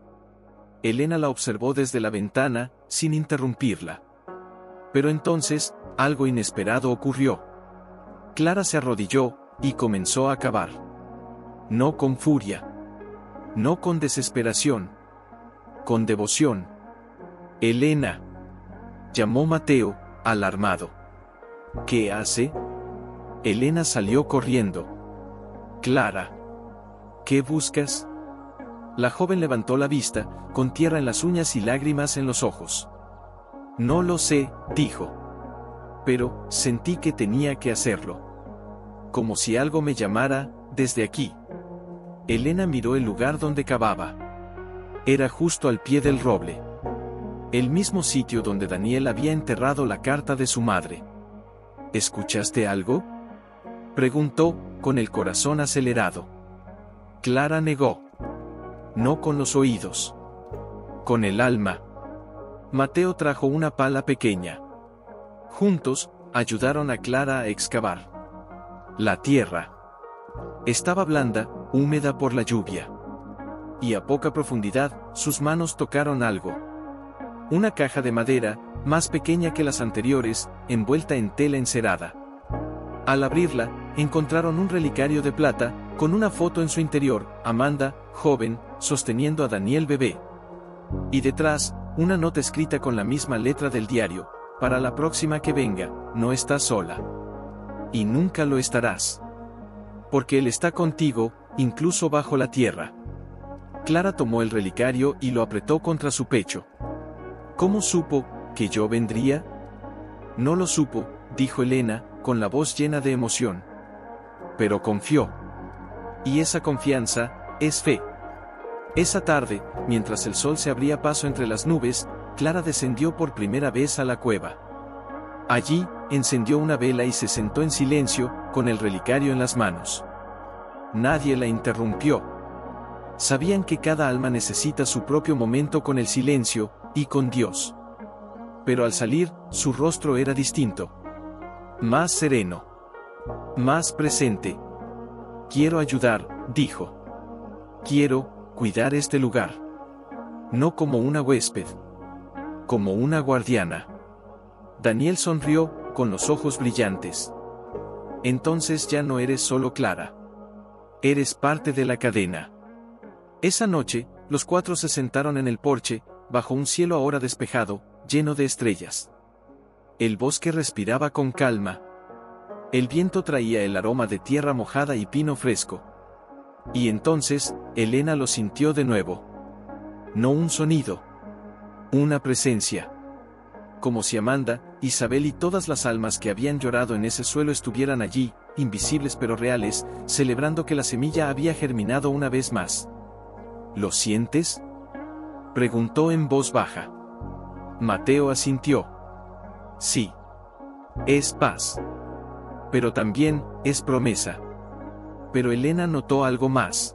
Elena la observó desde la ventana, sin interrumpirla. Pero entonces, algo inesperado ocurrió. Clara se arrodilló, y comenzó a cavar. No con furia. No con desesperación. Con devoción. Elena. Llamó Mateo, alarmado. ¿Qué hace? Elena salió corriendo. Clara. ¿Qué buscas? La joven levantó la vista, con tierra en las uñas y lágrimas en los ojos. No lo sé, dijo. Pero, sentí que tenía que hacerlo. Como si algo me llamara, desde aquí. Elena miró el lugar donde cavaba. Era justo al pie del roble. El mismo sitio donde Daniel había enterrado la carta de su madre. ¿Escuchaste algo?, preguntó, con el corazón acelerado. Clara negó. No con los oídos. Con el alma. Mateo trajo una pala pequeña. Juntos, ayudaron a Clara a excavar. La tierra estaba blanda, húmeda por la lluvia. Y a poca profundidad, sus manos tocaron algo. Una caja de madera, más pequeña que las anteriores, envuelta en tela encerada. Al abrirla, encontraron un relicario de plata, con una foto en su interior, Amanda, joven, sosteniendo a Daniel bebé. Y detrás, una nota escrita con la misma letra del diario: para la próxima que venga, no estás sola. Y nunca lo estarás. Porque Él está contigo, incluso bajo la tierra. Clara tomó el relicario y lo apretó contra su pecho. ¿Cómo supo que yo vendría? No lo supo, dijo Elena, con la voz llena de emoción. Pero confió. Y esa confianza es fe. Esa tarde, mientras el sol se abría paso entre las nubes, Clara descendió por primera vez a la cueva. Allí, encendió una vela y se sentó en silencio, con el relicario en las manos. Nadie la interrumpió. Sabían que cada alma necesita su propio momento con el silencio, y con Dios. Pero al salir, su rostro era distinto. Más sereno. Más presente. Quiero ayudar, dijo. Quiero cuidar este lugar. No como una huésped. Como una guardiana. Daniel sonrió, con los ojos brillantes. Entonces ya no eres solo Clara. Eres parte de la cadena. Esa noche, los cuatro se sentaron en el porche, bajo un cielo ahora despejado, lleno de estrellas. El bosque respiraba con calma. El viento traía el aroma de tierra mojada y pino fresco. Y entonces, Elena lo sintió de nuevo. No un sonido. Una presencia. Como si Amanda, Isabel y todas las almas que habían llorado en ese suelo estuvieran allí, invisibles pero reales, celebrando que la semilla había germinado una vez más. ¿Lo sientes?, preguntó en voz baja. Mateo asintió. Sí. Es paz. Pero también es promesa. Pero Elena notó algo más.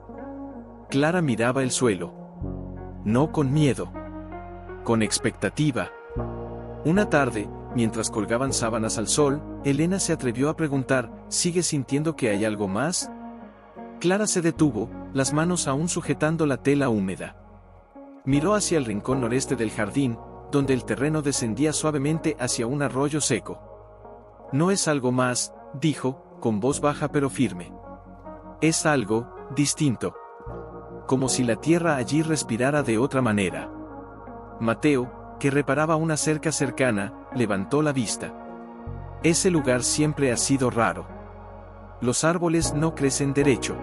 Clara miraba el suelo. No con miedo. Con expectativa. Una tarde, mientras colgaban sábanas al sol, Elena se atrevió a preguntar, ¿sigues sintiendo que hay algo más? Clara se detuvo, las manos aún sujetando la tela húmeda. Miró hacia el rincón noreste del jardín, donde el terreno descendía suavemente hacia un arroyo seco. No es algo más, dijo, con voz baja pero firme. Es algo distinto. Como si la tierra allí respirara de otra manera. Mateo, que reparaba una cerca cercana, levantó la vista. Ese lugar siempre ha sido raro. Los árboles no crecen derecho.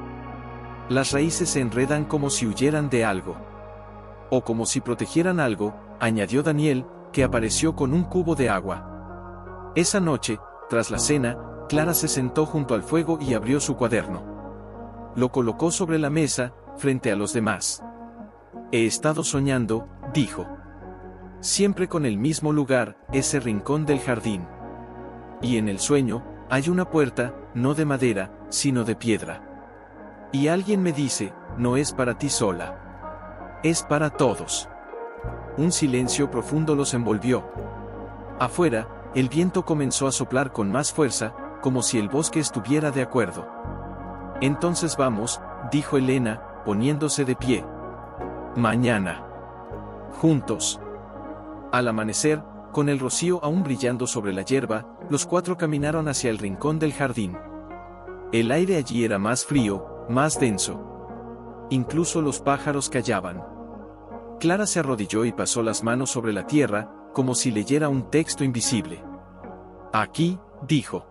Las raíces se enredan como si huyeran de algo. O como si protegieran algo, añadió Daniel, que apareció con un cubo de agua. Esa noche, tras la cena, Clara se sentó junto al fuego y abrió su cuaderno. Lo colocó sobre la mesa, frente a los demás. He estado soñando, dijo. Siempre con el mismo lugar, ese rincón del jardín. Y en el sueño, hay una puerta, no de madera, sino de piedra. Y alguien me dice, no es para ti sola. Es para todos. Un silencio profundo los envolvió. Afuera, el viento comenzó a soplar con más fuerza, como si el bosque estuviera de acuerdo. Entonces vamos, dijo Elena, poniéndose de pie. Mañana. Juntos. Al amanecer, con el rocío aún brillando sobre la hierba, los cuatro caminaron hacia el rincón del jardín. El aire allí era más frío, más denso. Incluso los pájaros callaban. Clara se arrodilló y pasó las manos sobre la tierra, como si leyera un texto invisible. Aquí, dijo.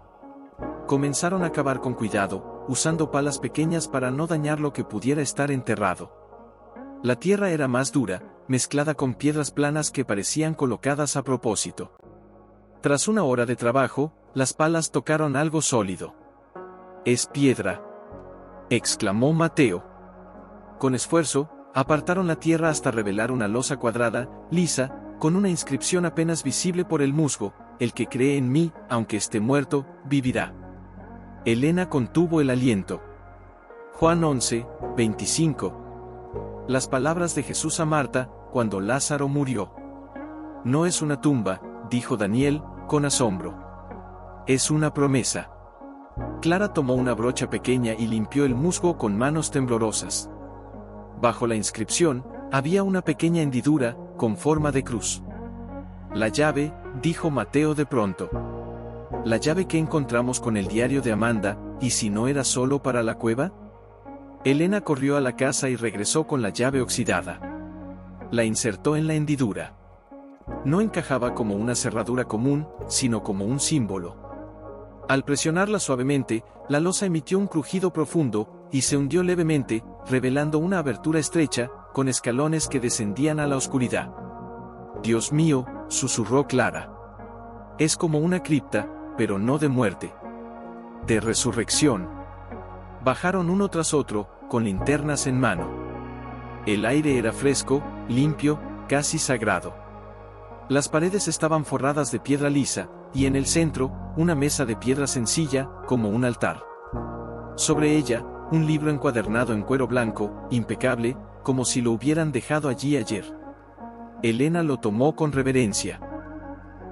Comenzaron a cavar con cuidado, usando palas pequeñas para no dañar lo que pudiera estar enterrado. La tierra era más dura, mezclada con piedras planas que parecían colocadas a propósito. Tras una hora de trabajo, las palas tocaron algo sólido. «Es piedra», exclamó Mateo. Con esfuerzo, apartaron la tierra hasta revelar una losa cuadrada, lisa, con una inscripción apenas visible por el musgo: «El que cree en mí, aunque esté muerto, vivirá». Elena contuvo el aliento. Juan 11, 25. Las palabras de Jesús a Marta, cuando Lázaro murió. No es una tumba, dijo Daniel, con asombro. Es una promesa. Clara tomó una brocha pequeña y limpió el musgo con manos temblorosas. Bajo la inscripción, había una pequeña hendidura, con forma de cruz. La llave, dijo Mateo de pronto. La llave que encontramos con el diario de Amanda, ¿y si no era solo para la cueva? Elena corrió a la casa y regresó con la llave oxidada. La insertó en la hendidura. No encajaba como una cerradura común, sino como un símbolo. Al presionarla suavemente, la losa emitió un crujido profundo, y se hundió levemente, revelando una abertura estrecha, con escalones que descendían a la oscuridad. «Dios mío», susurró Clara. «Es como una cripta, pero no de muerte. De resurrección». Bajaron uno tras otro, con linternas en mano. El aire era fresco, limpio, casi sagrado. Las paredes estaban forradas de piedra lisa, y en el centro, una mesa de piedra sencilla, como un altar. Sobre ella, un libro encuadernado en cuero blanco, impecable, como si lo hubieran dejado allí ayer. Elena lo tomó con reverencia.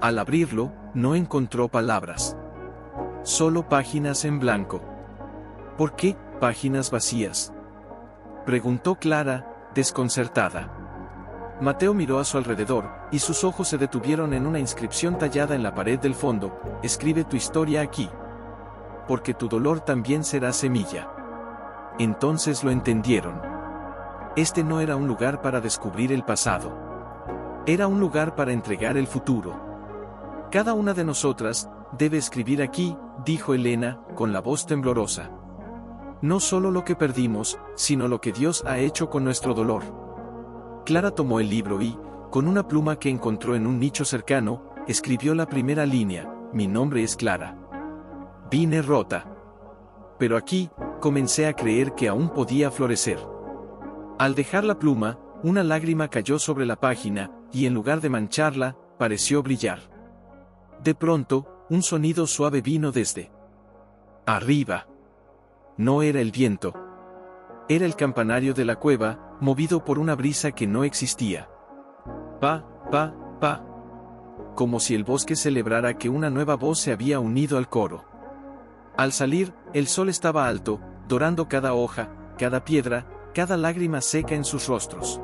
Al abrirlo, no encontró palabras. Solo páginas en blanco. ¿Por qué páginas vacías?, preguntó Clara, desconcertada. Mateo miró a su alrededor, y sus ojos se detuvieron en una inscripción tallada en la pared del fondo: «Escribe tu historia aquí. Porque tu dolor también será semilla». Entonces lo entendieron. Este no era un lugar para descubrir el pasado. Era un lugar para entregar el futuro. «Cada una de nosotras debe escribir aquí», dijo Elena, con la voz temblorosa. «No solo lo que perdimos, sino lo que Dios ha hecho con nuestro dolor». Clara tomó el libro y, con una pluma que encontró en un nicho cercano, escribió la primera línea: mi nombre es Clara. Vine rota. Pero aquí, comencé a creer que aún podía florecer. Al dejar la pluma, una lágrima cayó sobre la página, y en lugar de mancharla, pareció brillar. De pronto, un sonido suave vino desde arriba. No era el viento. Era el campanario de la cueva, movido por una brisa que no existía. Pa, pa, pa. Como si el bosque celebrara que una nueva voz se había unido al coro. Al salir, el sol estaba alto, dorando cada hoja, cada piedra, cada lágrima seca en sus rostros.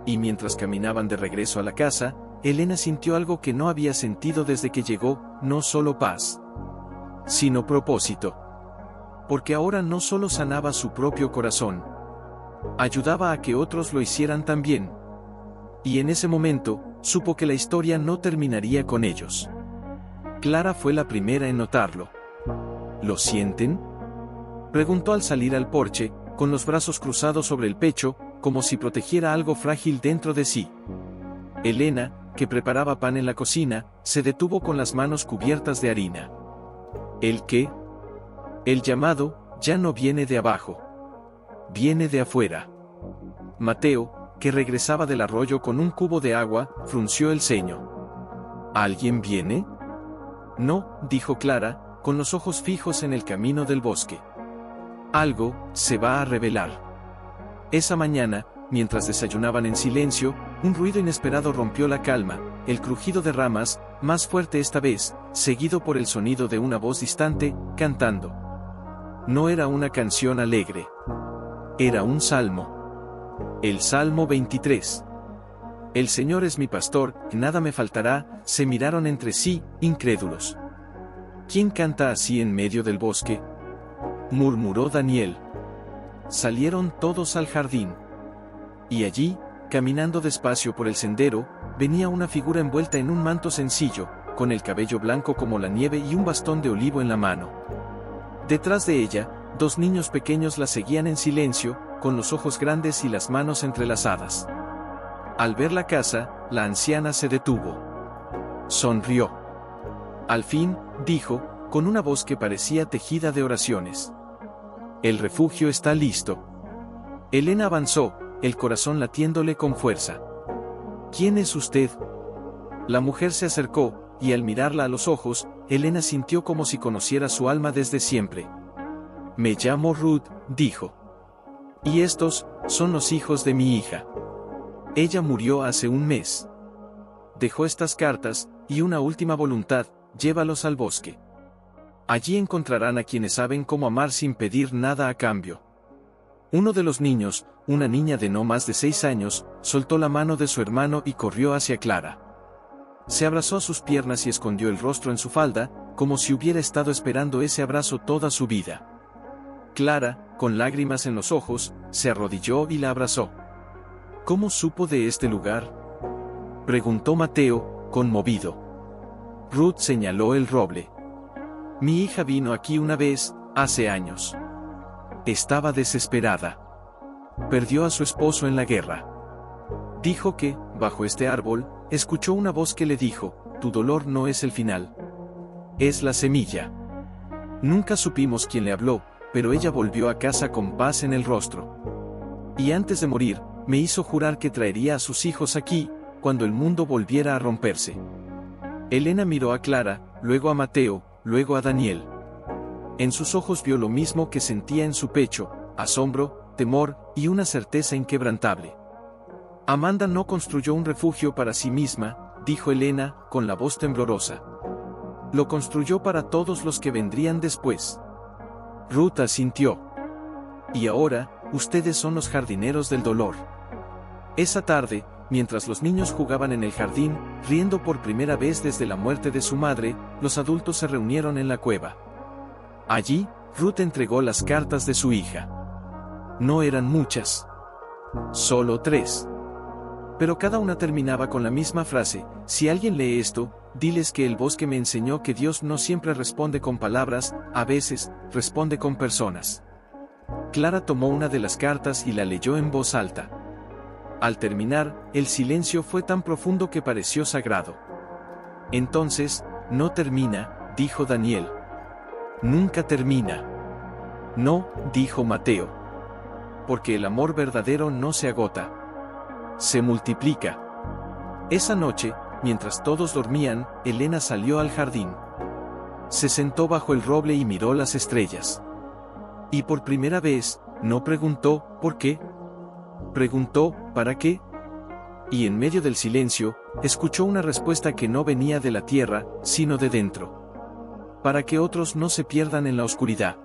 Y mientras caminaban de regreso a la casa, Elena sintió algo que no había sentido desde que llegó, no solo paz, sino propósito. Porque ahora no solo sanaba su propio corazón, ayudaba a que otros lo hicieran también. Y en ese momento, supo que la historia no terminaría con ellos. Clara fue la primera en notarlo. ¿Lo sienten?, preguntó al salir al porche, con los brazos cruzados sobre el pecho, como si protegiera algo frágil dentro de sí. Elena, que preparaba pan en la cocina, se detuvo con las manos cubiertas de harina. ¿El qué? El llamado ya no viene de abajo. Viene de afuera. Mateo, que regresaba del arroyo con un cubo de agua, frunció el ceño. ¿Alguien viene? No, dijo Clara, con los ojos fijos en el camino del bosque. Algo se va a revelar. Esa mañana, mientras desayunaban en silencio, un ruido inesperado rompió la calma, el crujido de ramas, más fuerte esta vez, seguido por el sonido de una voz distante, cantando. No era una canción alegre. Era un salmo. El Salmo 23. El Señor es mi pastor, nada me faltará. Se miraron entre sí, incrédulos. ¿Quién canta así en medio del bosque?, murmuró Daniel. Salieron todos al jardín. Y allí, caminando despacio por el sendero, venía una figura envuelta en un manto sencillo, con el cabello blanco como la nieve y un bastón de olivo en la mano. Detrás de ella, dos niños pequeños la seguían en silencio, con los ojos grandes y las manos entrelazadas. Al ver la casa, la anciana se detuvo. Sonrió. Al fin, dijo, con una voz que parecía tejida de oraciones. El refugio está listo. Elena avanzó, el corazón latiéndole con fuerza. ¿Quién es usted? La mujer se acercó, y al mirarla a los ojos, Elena sintió como si conociera su alma desde siempre. Me llamo Ruth, dijo. Y estos son los hijos de mi hija. Ella murió hace un mes. Dejó estas cartas, y una última voluntad: llévalos al bosque. Allí encontrarán a quienes saben cómo amar sin pedir nada a cambio. Uno de los niños, una niña de no más de 6 años, soltó la mano de su hermano y corrió hacia Clara. Se abrazó a sus piernas y escondió el rostro en su falda, como si hubiera estado esperando ese abrazo toda su vida. Clara, con lágrimas en los ojos, se arrodilló y la abrazó. ¿Cómo supo de este lugar?, preguntó Mateo, conmovido. Ruth señaló el roble. Mi hija vino aquí una vez, hace años. Estaba desesperada. Perdió a su esposo en la guerra. Dijo que, bajo este árbol, escuchó una voz que le dijo: tu dolor no es el final. Es la semilla. Nunca supimos quién le habló, pero ella volvió a casa con paz en el rostro. Y antes de morir, me hizo jurar que traería a sus hijos aquí, cuando el mundo volviera a romperse. Elena miró a Clara, luego a Mateo, luego a Daniel. En sus ojos vio lo mismo que sentía en su pecho: asombro, temor y una certeza inquebrantable. Amanda no construyó un refugio para sí misma, dijo Elena, con la voz temblorosa. Lo construyó para todos los que vendrían después. Ruth asintió. Y ahora, ustedes son los jardineros del dolor. Esa tarde, mientras los niños jugaban en el jardín, riendo por primera vez desde la muerte de su madre, los adultos se reunieron en la cueva. Allí, Ruth entregó las cartas de su hija. No eran muchas. Solo 3. Pero cada una terminaba con la misma frase: si alguien lee esto, diles que el bosque me enseñó que Dios no siempre responde con palabras, a veces, responde con personas. Clara tomó una de las cartas y la leyó en voz alta. Al terminar, el silencio fue tan profundo que pareció sagrado. Entonces, no termina, dijo Daniel. Nunca termina. No, dijo Mateo. Porque el amor verdadero no se agota. Se multiplica. Esa noche, mientras todos dormían, Elena salió al jardín. Se sentó bajo el roble y miró las estrellas. Y por primera vez, no preguntó ¿por qué? Preguntó ¿para qué? Y en medio del silencio, escuchó una respuesta que no venía de la tierra, sino de dentro. Para que otros no se pierdan en la oscuridad.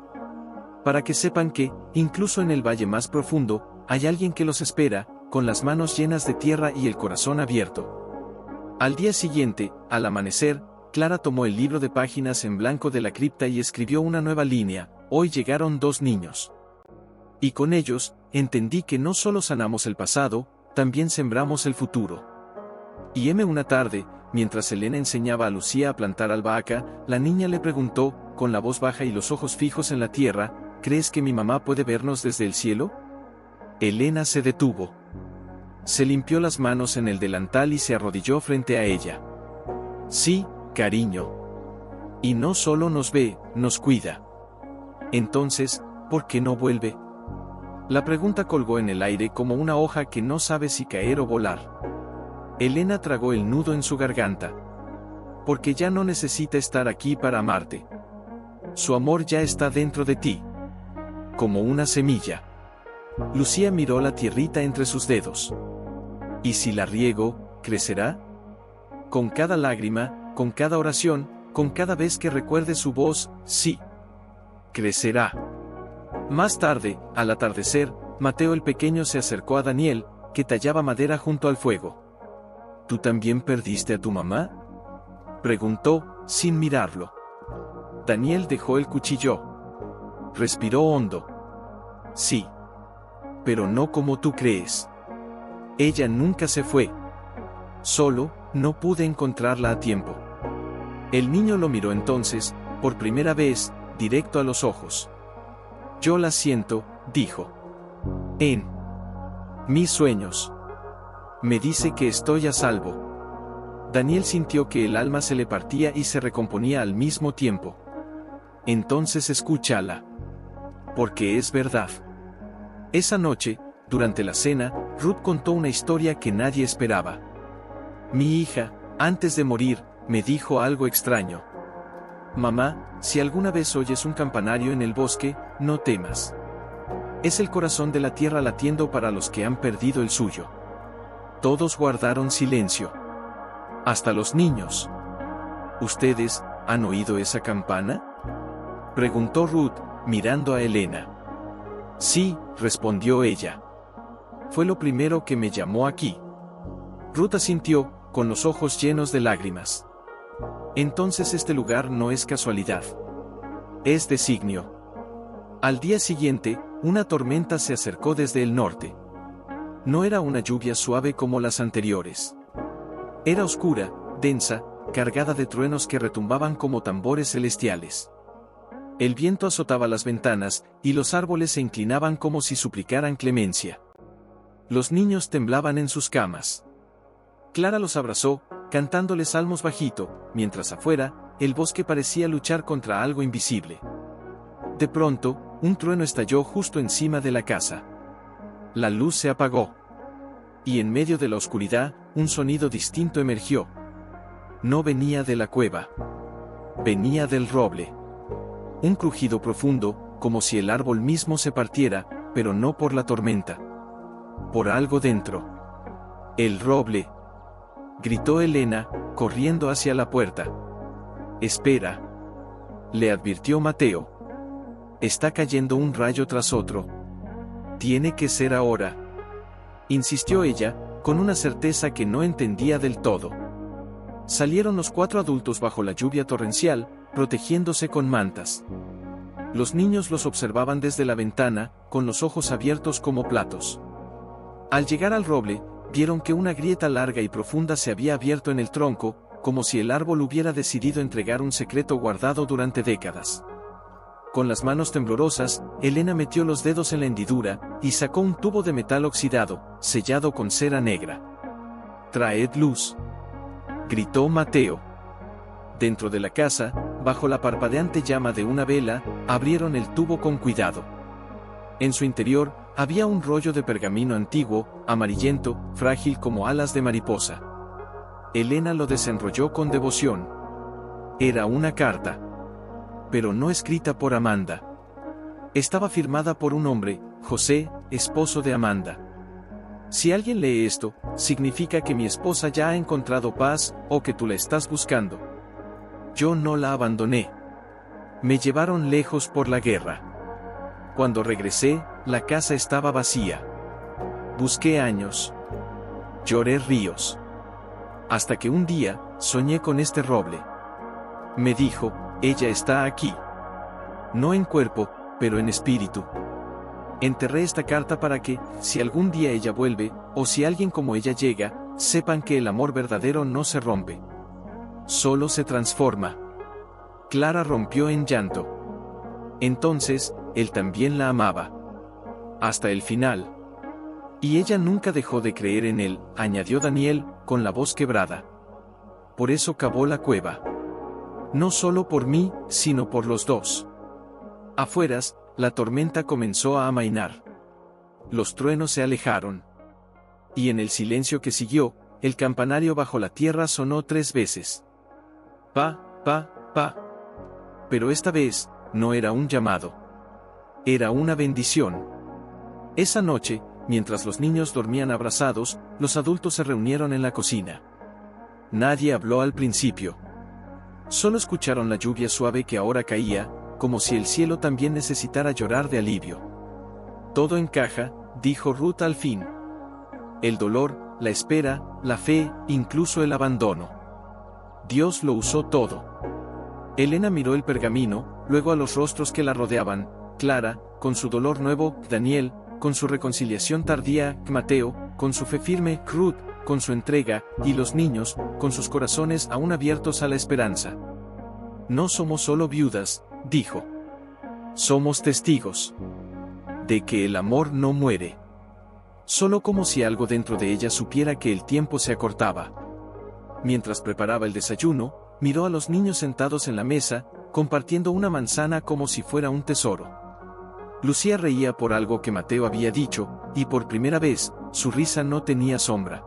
Para que sepan que, incluso en el valle más profundo, hay alguien que los espera, con las manos llenas de tierra y el corazón abierto. Al día siguiente, al amanecer, Clara tomó el libro de páginas en blanco de la cripta y escribió una nueva línea: hoy llegaron 2 niños. Y con ellos, entendí que no solo sanamos el pasado, también sembramos el futuro. Y una tarde, mientras Elena enseñaba a Lucía a plantar albahaca, la niña le preguntó, con la voz baja y los ojos fijos en la tierra: ¿crees que mi mamá puede vernos desde el cielo? Elena se detuvo. Se limpió las manos en el delantal y se arrodilló frente a ella. Sí, cariño. Y no solo nos ve, nos cuida. Entonces, ¿por qué no vuelve? La pregunta colgó en el aire como una hoja que no sabe si caer o volar. Elena tragó el nudo en su garganta. Porque ya no necesita estar aquí para amarte. Su amor ya está dentro de ti. Como una semilla. Lucía miró la tierrita entre sus dedos. ¿Y si la riego, crecerá? Con cada lágrima, con cada oración, con cada vez que recuerde su voz, sí. Crecerá. Más tarde, al atardecer, Mateo el pequeño se acercó a Daniel, que tallaba madera junto al fuego. ¿Tú también perdiste a tu mamá?, preguntó, sin mirarlo. Daniel dejó el cuchillo. Respiró hondo. Sí. Pero no como tú crees. Ella nunca se fue. Solo, no pude encontrarla a tiempo. El niño lo miró entonces, por primera vez, directo a los ojos. Yo la siento, dijo. En mis sueños. Me dice que estoy a salvo. Daniel sintió que el alma se le partía y se recomponía al mismo tiempo. Entonces escúchala. Porque es verdad. Esa noche, durante la cena, Ruth contó una historia que nadie esperaba. Mi hija, antes de morir, me dijo algo extraño. Mamá, si alguna vez oyes un campanario en el bosque, no temas. Es el corazón de la tierra latiendo para los que han perdido el suyo. Todos guardaron silencio. Hasta los niños. ¿Ustedes han oído esa campana?, preguntó Ruth, mirando a Elena. Sí, respondió ella. Fue lo primero que me llamó aquí. Ruth asintió, con los ojos llenos de lágrimas. Entonces este lugar no es casualidad. Es designio. Al día siguiente, una tormenta se acercó desde el norte. No era una lluvia suave como las anteriores. Era oscura, densa, cargada de truenos que retumbaban como tambores celestiales. El viento azotaba las ventanas, y los árboles se inclinaban como si suplicaran clemencia. Los niños temblaban en sus camas. Clara los abrazó, cantándoles salmos bajito, mientras afuera, el bosque parecía luchar contra algo invisible. De pronto, un trueno estalló justo encima de la casa. La luz se apagó. Y en medio de la oscuridad, un sonido distinto emergió. No venía de la cueva. Venía del roble. Un crujido profundo, como si el árbol mismo se partiera, pero no por la tormenta. Por algo dentro. El roble. Gritó Elena, corriendo hacia la puerta. Espera. Le advirtió Mateo. Está cayendo un rayo tras otro. Tiene que ser ahora. Insistió ella, con una certeza que no entendía del todo. Salieron los 4 adultos bajo la lluvia torrencial, protegiéndose con mantas. Los niños los observaban desde la ventana, con los ojos abiertos como platos. Al llegar al roble, vieron que una grieta larga y profunda se había abierto en el tronco, como si el árbol hubiera decidido entregar un secreto guardado durante décadas. Con las manos temblorosas, Elena metió los dedos en la hendidura, y sacó un tubo de metal oxidado, sellado con cera negra. «Traed luz», gritó Mateo. dentro de la casa, bajo la parpadeante llama de una vela, abrieron el tubo con cuidado. En su interior, había un rollo de pergamino antiguo, amarillento, frágil como alas de mariposa. Elena lo desenrolló con devoción. Era una carta. Pero no escrita por Amanda. Estaba firmada por un hombre, José, esposo de Amanda. Si alguien lee esto, significa que mi esposa ya ha encontrado paz, o que tú la estás buscando. Yo no la abandoné. Me llevaron lejos por la guerra. Cuando regresé, la casa estaba vacía. Busqué años. Lloré ríos. Hasta que un día, soñé con este roble. Me dijo, ella está aquí. No en cuerpo, pero en espíritu. Enterré esta carta para que, si algún día ella vuelve, o si alguien como ella llega, sepan que el amor verdadero no se rompe. Solo se transforma. Clara rompió en llanto. Entonces, él también la amaba. Hasta el final. Y ella nunca dejó de creer en él, añadió Daniel, con la voz quebrada. Por eso cavó la cueva. No solo por mí, sino por los dos. Afueras, la tormenta comenzó a amainar. Los truenos se alejaron. Y en el silencio que siguió, el campanario bajo la tierra sonó 3 veces. Pa, pa, pa. Pero esta vez, no era un llamado. Era una bendición. Esa noche, mientras los niños dormían abrazados, los adultos se reunieron en la cocina. Nadie habló al principio. Solo escucharon la lluvia suave que ahora caía, como si el cielo también necesitara llorar de alivio. Todo encaja, dijo Ruth al fin. El dolor, la espera, la fe, incluso el abandono. Dios lo usó todo. Elena miró el pergamino, luego a los rostros que la rodeaban, Clara, con su dolor nuevo, Daniel, con su reconciliación tardía, Mateo, con su fe firme, Ruth, con su entrega, y los niños, con sus corazones aún abiertos a la esperanza. No somos solo viudas, dijo. Somos testigos de que el amor no muere. Solo como si algo dentro de ella supiera que el tiempo se acortaba. Mientras preparaba el desayuno, miró a los niños sentados en la mesa, compartiendo una manzana como si fuera un tesoro. Lucía reía por algo que Mateo había dicho, y por primera vez, su risa no tenía sombra.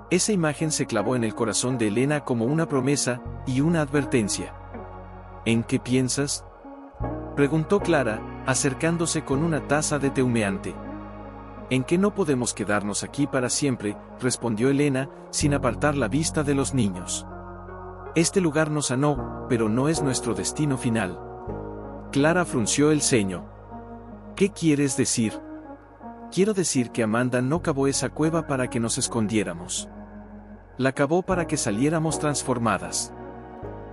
Esa imagen se clavó en el corazón de Elena como una promesa y una advertencia. ¿En qué piensas?, preguntó Clara, acercándose con una taza de té humeante. ¿En qué no podemos quedarnos aquí para siempre?, respondió Elena, sin apartar la vista de los niños. Este lugar nos sanó, pero no es nuestro destino final. Clara frunció el ceño. ¿Qué quieres decir? Quiero decir que Amanda no cavó esa cueva para que nos escondiéramos. La cavó para que saliéramos transformadas.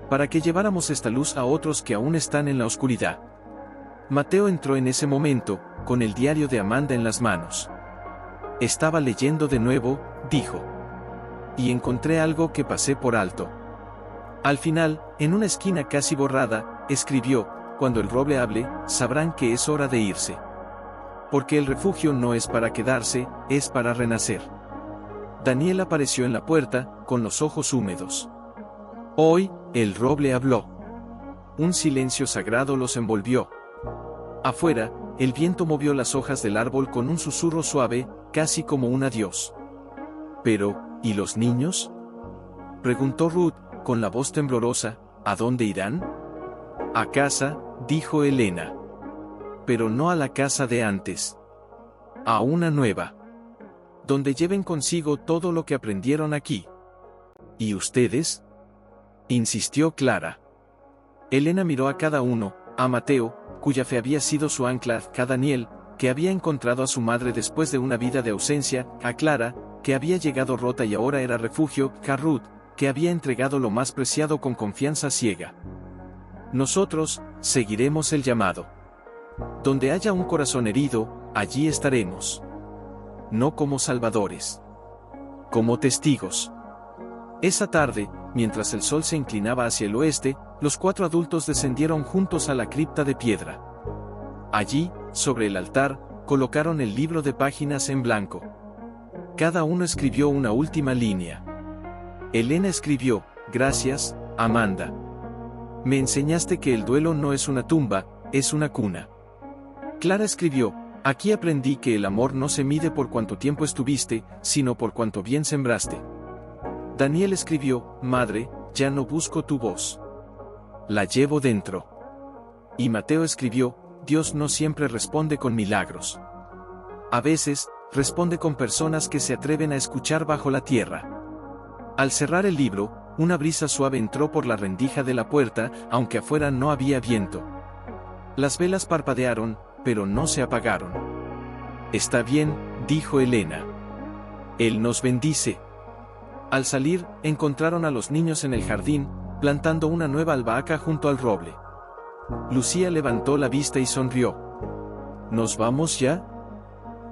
Para que lleváramos esta luz a otros que aún están en la oscuridad. Mateo entró en ese momento, con el diario de Amanda en las manos. Estaba leyendo de nuevo, dijo. Y encontré algo que pasé por alto. Al final, en una esquina casi borrada, escribió, cuando el roble hable, sabrán que es hora de irse. Porque el refugio no es para quedarse, es para renacer. Daniel apareció en la puerta, con los ojos húmedos. Hoy, el roble habló. Un silencio sagrado los envolvió. Afuera, el viento movió las hojas del árbol con un susurro suave, casi como un adiós. Pero, ¿y los niños?, preguntó Ruth, con la voz temblorosa. ¿A dónde irán? A casa, dijo Elena. Pero no a la casa de antes. A una nueva. Donde lleven consigo todo lo que aprendieron aquí. ¿Y ustedes?, insistió Clara. Elena miró a cada uno, a Mateo, cuya fe había sido su ancla, a Daniel, que había encontrado a su madre después de una vida de ausencia, a Clara, que había llegado rota y ahora era refugio, a Ruth, que había entregado lo más preciado con confianza ciega. Nosotros, seguiremos el llamado. Donde haya un corazón herido, allí estaremos. No como salvadores. Como testigos. Esa tarde, mientras el sol se inclinaba hacia el oeste, los 4 adultos descendieron juntos a la cripta de piedra. Allí, sobre el altar, colocaron el libro de páginas en blanco. Cada uno escribió una última línea. Elena escribió, gracias, Amanda. Me enseñaste que el duelo no es una tumba, es una cuna. Clara escribió, aquí aprendí que el amor no se mide por cuánto tiempo estuviste, sino por cuánto bien sembraste. Daniel escribió, madre, ya no busco tu voz. La llevo dentro. Y Mateo escribió, Dios no siempre responde con milagros. A veces, responde con personas que se atreven a escuchar bajo la tierra. Al cerrar el libro, una brisa suave entró por la rendija de la puerta, aunque afuera no había viento. Las velas parpadearon, pero no se apagaron. Está bien, dijo Elena. Él nos bendice. Al salir, encontraron a los niños en el jardín, plantando una nueva albahaca junto al roble. Lucía levantó la vista y sonrió. ¿Nos vamos ya?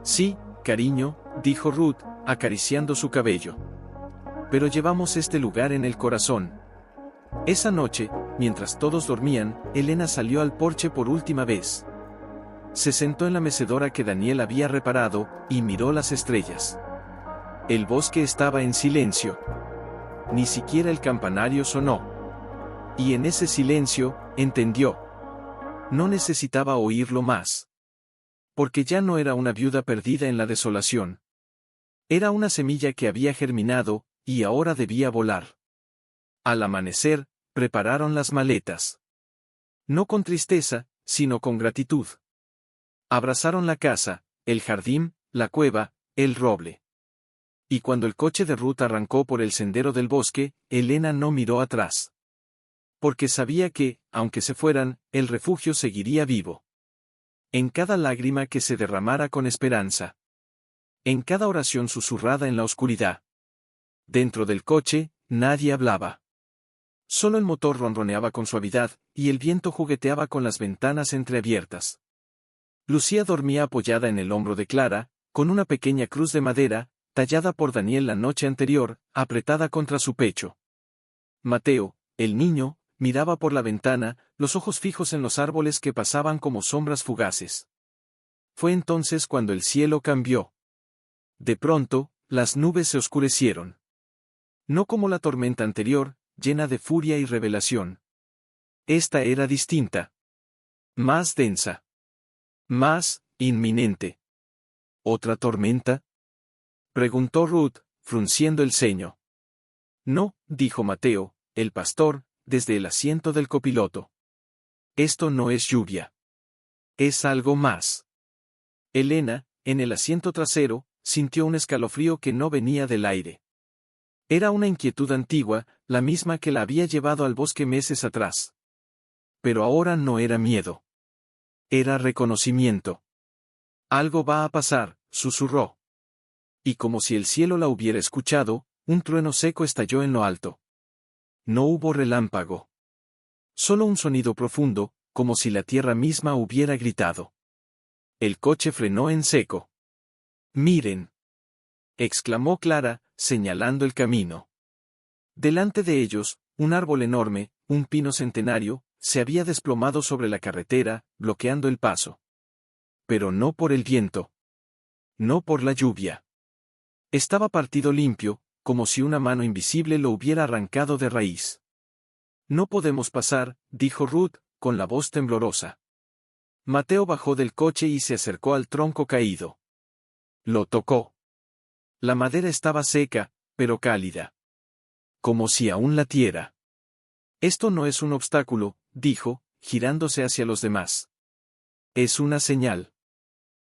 Sí, cariño, dijo Ruth, acariciando su cabello. Pero llevamos este lugar en el corazón. Esa noche, mientras todos dormían, Elena salió al porche por última vez. Se sentó en la mecedora que Daniel había reparado, y miró las estrellas. El bosque estaba en silencio. Ni siquiera el campanario sonó. Y en ese silencio, entendió. No necesitaba oírlo más. Porque ya no era una viuda perdida en la desolación. Era una semilla que había germinado, y ahora debía volar. Al amanecer, prepararon las maletas. No con tristeza, sino con gratitud. Abrazaron la casa, el jardín, la cueva, el roble. Y cuando el coche de Ruth arrancó por el sendero del bosque, Elena no miró atrás. Porque sabía que, aunque se fueran, el refugio seguiría vivo. En cada lágrima que se derramara con esperanza. En cada oración susurrada en la oscuridad. Dentro del coche, nadie hablaba. Solo el motor ronroneaba con suavidad, y el viento jugueteaba con las ventanas entreabiertas. Lucía dormía apoyada en el hombro de Clara, con una pequeña cruz de madera, tallada por Daniel la noche anterior, apretada contra su pecho. Mateo, el niño, miraba por la ventana, los ojos fijos en los árboles que pasaban como sombras fugaces. Fue entonces cuando el cielo cambió. De pronto, las nubes se oscurecieron. No como la tormenta anterior, llena de furia y revelación. Esta era distinta. Más densa. Más inminente. ¿Otra tormenta? Preguntó Ruth, frunciendo el ceño. No, dijo Mateo, el pastor, desde el asiento del copiloto. Esto no es lluvia. Es algo más. Elena, en el asiento trasero, sintió un escalofrío que no venía del aire. Era una inquietud antigua, la misma que la había llevado al bosque meses atrás. Pero ahora no era miedo. Era reconocimiento. Algo va a pasar, susurró. Y como si el cielo la hubiera escuchado, un trueno seco estalló en lo alto. No hubo relámpago. Solo un sonido profundo, como si la tierra misma hubiera gritado. El coche frenó en seco. Miren. Exclamó Clara, señalando el camino. Delante de ellos, un árbol enorme, un pino centenario, se había desplomado sobre la carretera, bloqueando el paso. Pero no por el viento. No por la lluvia. Estaba partido limpio, como si una mano invisible lo hubiera arrancado de raíz. No podemos pasar, dijo Ruth, con la voz temblorosa. Mateo bajó del coche y se acercó al tronco caído. Lo tocó. La madera estaba seca, pero cálida. Como si aún latiera. Esto no es un obstáculo, dijo, girándose hacia los demás. Es una señal.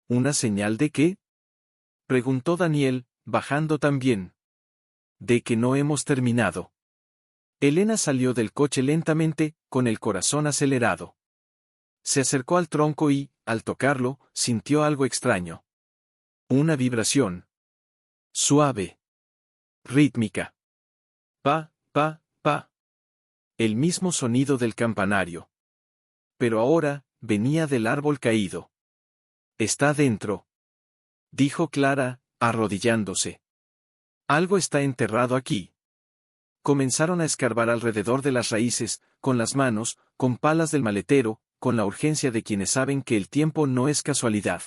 ¿Una señal de qué? Preguntó Daniel, bajando también. De que no hemos terminado. Elena salió del coche lentamente, con el corazón acelerado. Se acercó al tronco y, al tocarlo, sintió algo extraño. Una vibración. Suave. Rítmica. Pa, pa, pa. El mismo sonido del campanario. Pero ahora, venía del árbol caído. Está dentro. Dijo Clara, arrodillándose. Algo está enterrado aquí. Comenzaron a escarbar alrededor de las raíces, con las manos, con palas del maletero, con la urgencia de quienes saben que el tiempo no es casualidad.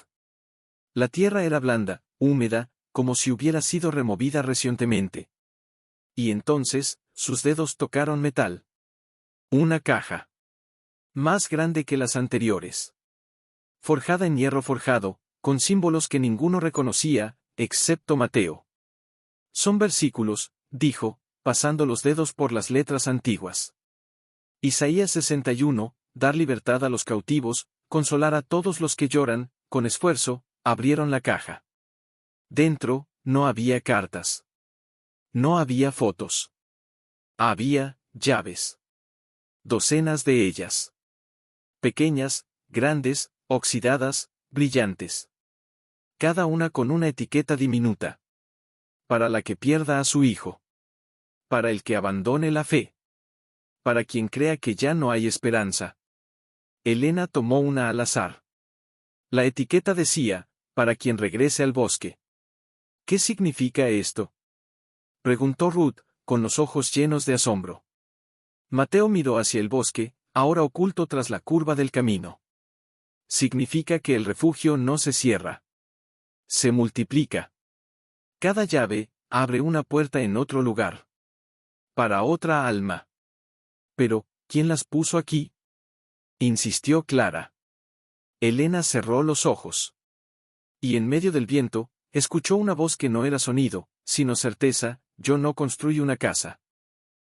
La tierra era blanda, húmeda, como si hubiera sido removida recientemente. Y entonces, sus dedos tocaron metal. Una caja. Más grande que las anteriores. Forjada en hierro forjado, con símbolos que ninguno reconocía, excepto Mateo. Son versículos, dijo, pasando los dedos por las letras antiguas. Isaías 61, dar libertad a los cautivos, consolar a todos los que lloran, con esfuerzo, abrieron la caja. Dentro, no había cartas. No había fotos. Había llaves. Docenas de ellas. Pequeñas, grandes, oxidadas, brillantes. Cada una con una etiqueta diminuta. Para la que pierda a su hijo. Para el que abandone la fe. Para quien crea que ya no hay esperanza. Elena tomó una al azar. La etiqueta decía, para quien regrese al bosque. ¿Qué significa esto?, preguntó Ruth, con los ojos llenos de asombro. Mateo miró hacia el bosque, ahora oculto tras la curva del camino. Significa que el refugio no se cierra. Se multiplica. Cada llave abre una puerta en otro lugar. Para otra alma. Pero, ¿quién las puso aquí?, insistió Clara. Elena cerró los ojos. Y en medio del viento, escuchó una voz que no era sonido, sino certeza: yo no construyo una casa.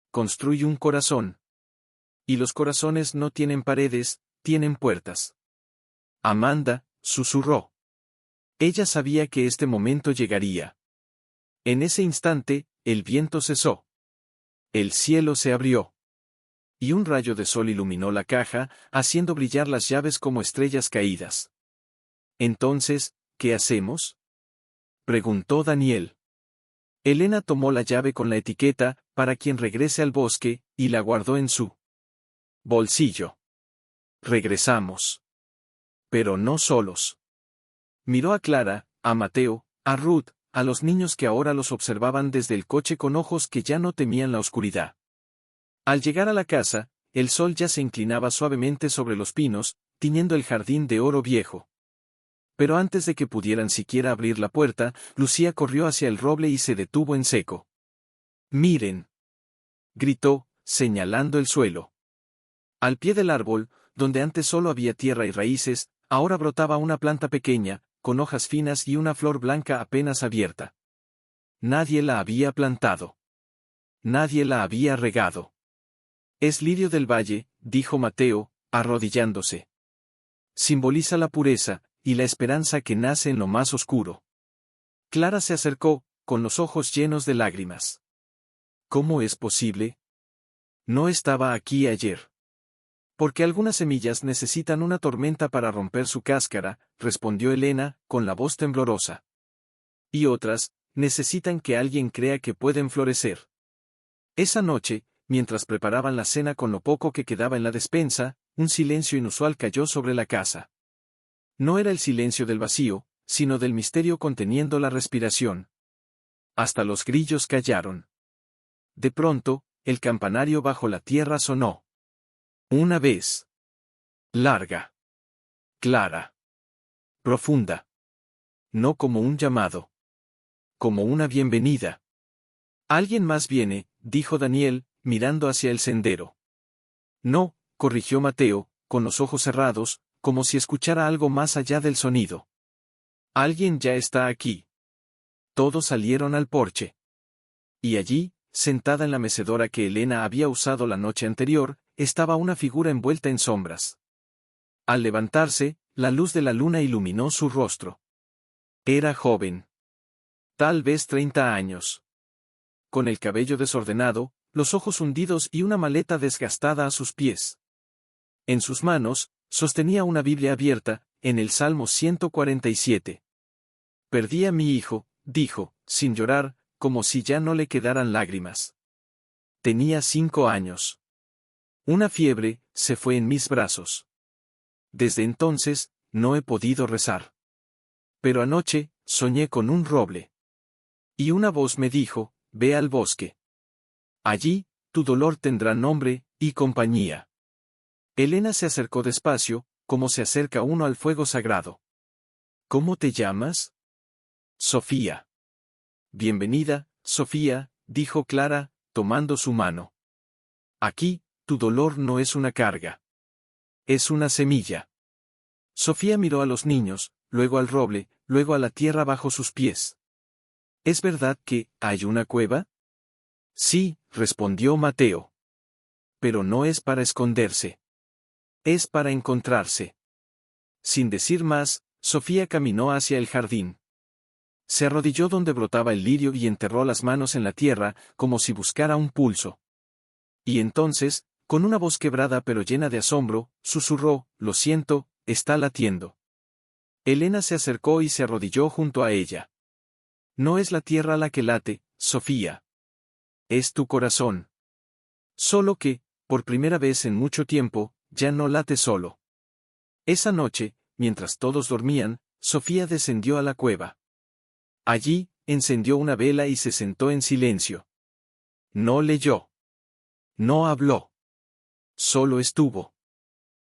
Construyo un corazón. Y los corazones no tienen paredes, tienen puertas. Amanda, susurró. Ella sabía que este momento llegaría. En ese instante, el viento cesó. El cielo se abrió. Y un rayo de sol iluminó la caja, haciendo brillar las llaves como estrellas caídas. Entonces, ¿qué hacemos?, preguntó Daniel. Elena tomó la llave con la etiqueta, para quien regrese al bosque, y la guardó en su bolsillo. Regresamos. Pero no solos. Miró a Clara, a Mateo, a Ruth, a los niños que ahora los observaban desde el coche con ojos que ya no temían la oscuridad. Al llegar a la casa, el sol ya se inclinaba suavemente sobre los pinos, tiñendo el jardín de oro viejo. Pero antes de que pudieran siquiera abrir la puerta, Lucía corrió hacia el roble y se detuvo en seco. «¡Miren!», gritó, señalando el suelo. Al pie del árbol, donde antes solo había tierra y raíces, ahora brotaba una planta pequeña, con hojas finas y una flor blanca apenas abierta. Nadie la había plantado. Nadie la había regado. «Es lirio del valle», dijo Mateo, arrodillándose. «Simboliza la pureza, y la esperanza que nace en lo más oscuro». Clara se acercó, con los ojos llenos de lágrimas. «¿Cómo es posible? No estaba aquí ayer». «Porque algunas semillas necesitan una tormenta para romper su cáscara», respondió Elena, con la voz temblorosa. «Y otras, necesitan que alguien crea que pueden florecer». Esa noche, mientras preparaban la cena con lo poco que quedaba en la despensa, un silencio inusual cayó sobre la casa. No era el silencio del vacío, sino del misterio conteniendo la respiración. Hasta los grillos callaron. De pronto, el campanario bajo la tierra sonó. Una vez. Larga. Clara. Profunda. No como un llamado. Como una bienvenida. «Alguien más viene», dijo Daniel, mirando hacia el sendero. «No», corrigió Mateo, con los ojos cerrados, como si escuchara algo más allá del sonido. «Alguien ya está aquí». Todos salieron al porche. Y allí, sentada en la mecedora que Elena había usado la noche anterior, estaba una figura envuelta en sombras. Al levantarse, la luz de la luna iluminó su rostro. Era joven. Tal vez 30 años. Con el cabello desordenado, los ojos hundidos y una maleta desgastada a sus pies. En sus manos, sostenía una Biblia abierta, en el Salmo 147. «Perdí a mi hijo», dijo, sin llorar, como si ya no le quedaran lágrimas. «Tenía 5 años. Una fiebre se fue en mis brazos. Desde entonces, no he podido rezar. Pero anoche, soñé con un roble. Y una voz me dijo, ve al bosque. Allí, tu dolor tendrá nombre y compañía». Elena se acercó despacio, como se acerca uno al fuego sagrado. «¿Cómo te llamas?». «Sofía». «Bienvenida, Sofía», dijo Clara, tomando su mano. «Aquí, tu dolor no es una carga. Es una semilla. Sofía miró a los niños, luego al roble, luego a la tierra bajo sus pies. ¿Es verdad que hay una cueva? Sí, respondió Mateo. Pero no es para esconderse. Es para encontrarse. Sin decir más, Sofía caminó hacia el jardín. Se arrodilló donde brotaba el lirio y enterró las manos en la tierra, como si buscara un pulso. Y entonces, con una voz quebrada pero llena de asombro, susurró, «Lo siento, está latiendo». Elena se acercó y se arrodilló junto a ella. «No es la tierra la que late, Sofía. Es tu corazón. Solo que, por primera vez en mucho tiempo, ya no late solo». Esa noche, mientras todos dormían, Sofía descendió a la cueva. Allí, encendió una vela y se sentó en silencio. No leyó. No habló. Solo estuvo.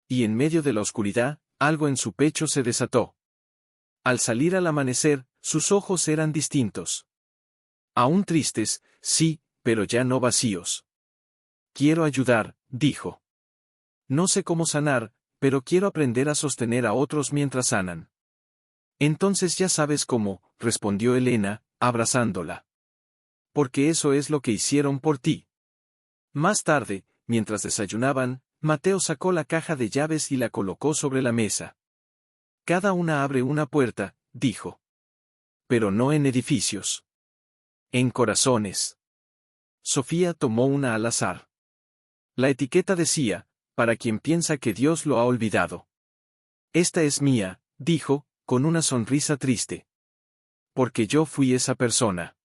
Y en medio de la oscuridad, algo en su pecho se desató. Al salir al amanecer, sus ojos eran distintos. Aún tristes, sí, pero ya no vacíos. Quiero ayudar, dijo. No sé cómo sanar, pero quiero aprender a sostener a otros mientras sanan. Entonces ya sabes cómo, respondió Elena, abrazándola. Porque eso es lo que hicieron por ti. Más tarde, mientras desayunaban, Mateo sacó la caja de llaves y la colocó sobre la mesa. Cada una abre una puerta, dijo. Pero no en edificios. En corazones. Sofía tomó una al azar. La etiqueta decía, para quien piensa que Dios lo ha olvidado. Esta es mía, dijo, con una sonrisa triste. Porque yo fui esa persona.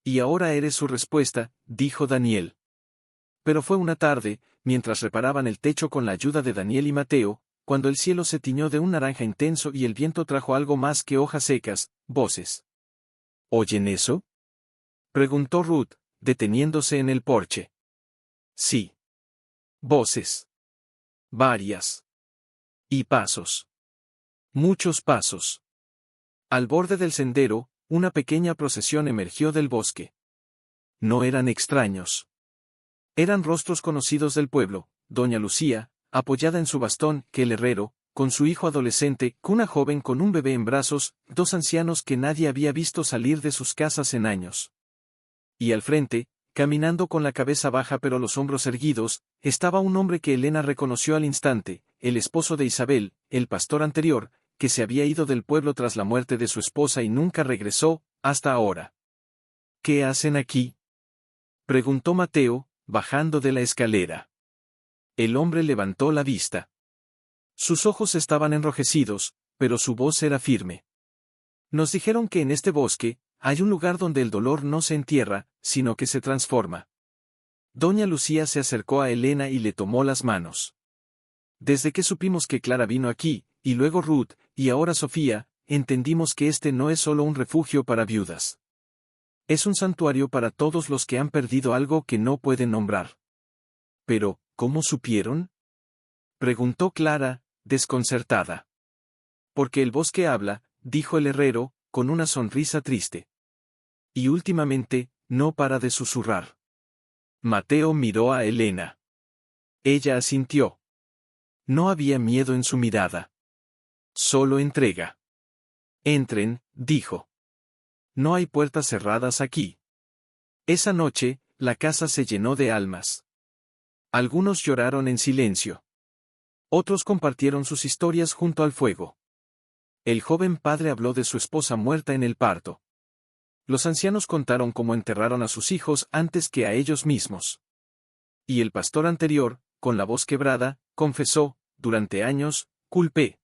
Y ahora eres su respuesta, dijo Daniel. Pero fue una tarde, mientras reparaban el techo con la ayuda de Daniel y Mateo, cuando el cielo se tiñó de un naranja intenso y el viento trajo algo más que hojas secas, voces. ¿Oyen eso?, preguntó Ruth, deteniéndose en el porche. Sí. Voces. Varias. Y pasos. Muchos pasos. Al borde del sendero, una pequeña procesión emergió del bosque. No eran extraños. Eran rostros conocidos del pueblo, doña Lucía, apoyada en su bastón, que el herrero, con su hijo adolescente, una joven con un bebé en brazos, dos ancianos que nadie había visto salir de sus casas en años. Y al frente, caminando con la cabeza baja pero los hombros erguidos, estaba un hombre que Elena reconoció al instante, el esposo de Isabel, el pastor anterior, que se había ido del pueblo tras la muerte de su esposa y nunca regresó, hasta ahora. ¿Qué hacen aquí?, preguntó Mateo, bajando de la escalera. El hombre levantó la vista. Sus ojos estaban enrojecidos, pero su voz era firme. Nos dijeron que en este bosque, hay un lugar donde el dolor no se entierra, sino que se transforma. Doña Lucía se acercó a Elena y le tomó las manos. Desde que supimos que Clara vino aquí, y luego Ruth, y ahora Sofía, entendimos que este no es solo un refugio para viudas. Es un santuario para todos los que han perdido algo que no pueden nombrar. Pero, ¿cómo supieron?, preguntó Clara, desconcertada. Porque el bosque habla, dijo el herrero, con una sonrisa triste. Y últimamente, no para de susurrar. Mateo miró a Elena. Ella asintió. No había miedo en su mirada. Solo entrega. Entren, dijo. No hay puertas cerradas aquí. Esa noche, la casa se llenó de almas. Algunos lloraron en silencio. Otros compartieron sus historias junto al fuego. El joven padre habló de su esposa muerta en el parto. Los ancianos contaron cómo enterraron a sus hijos antes que a ellos mismos. Y el pastor anterior, con la voz quebrada, confesó, durante años, culpé.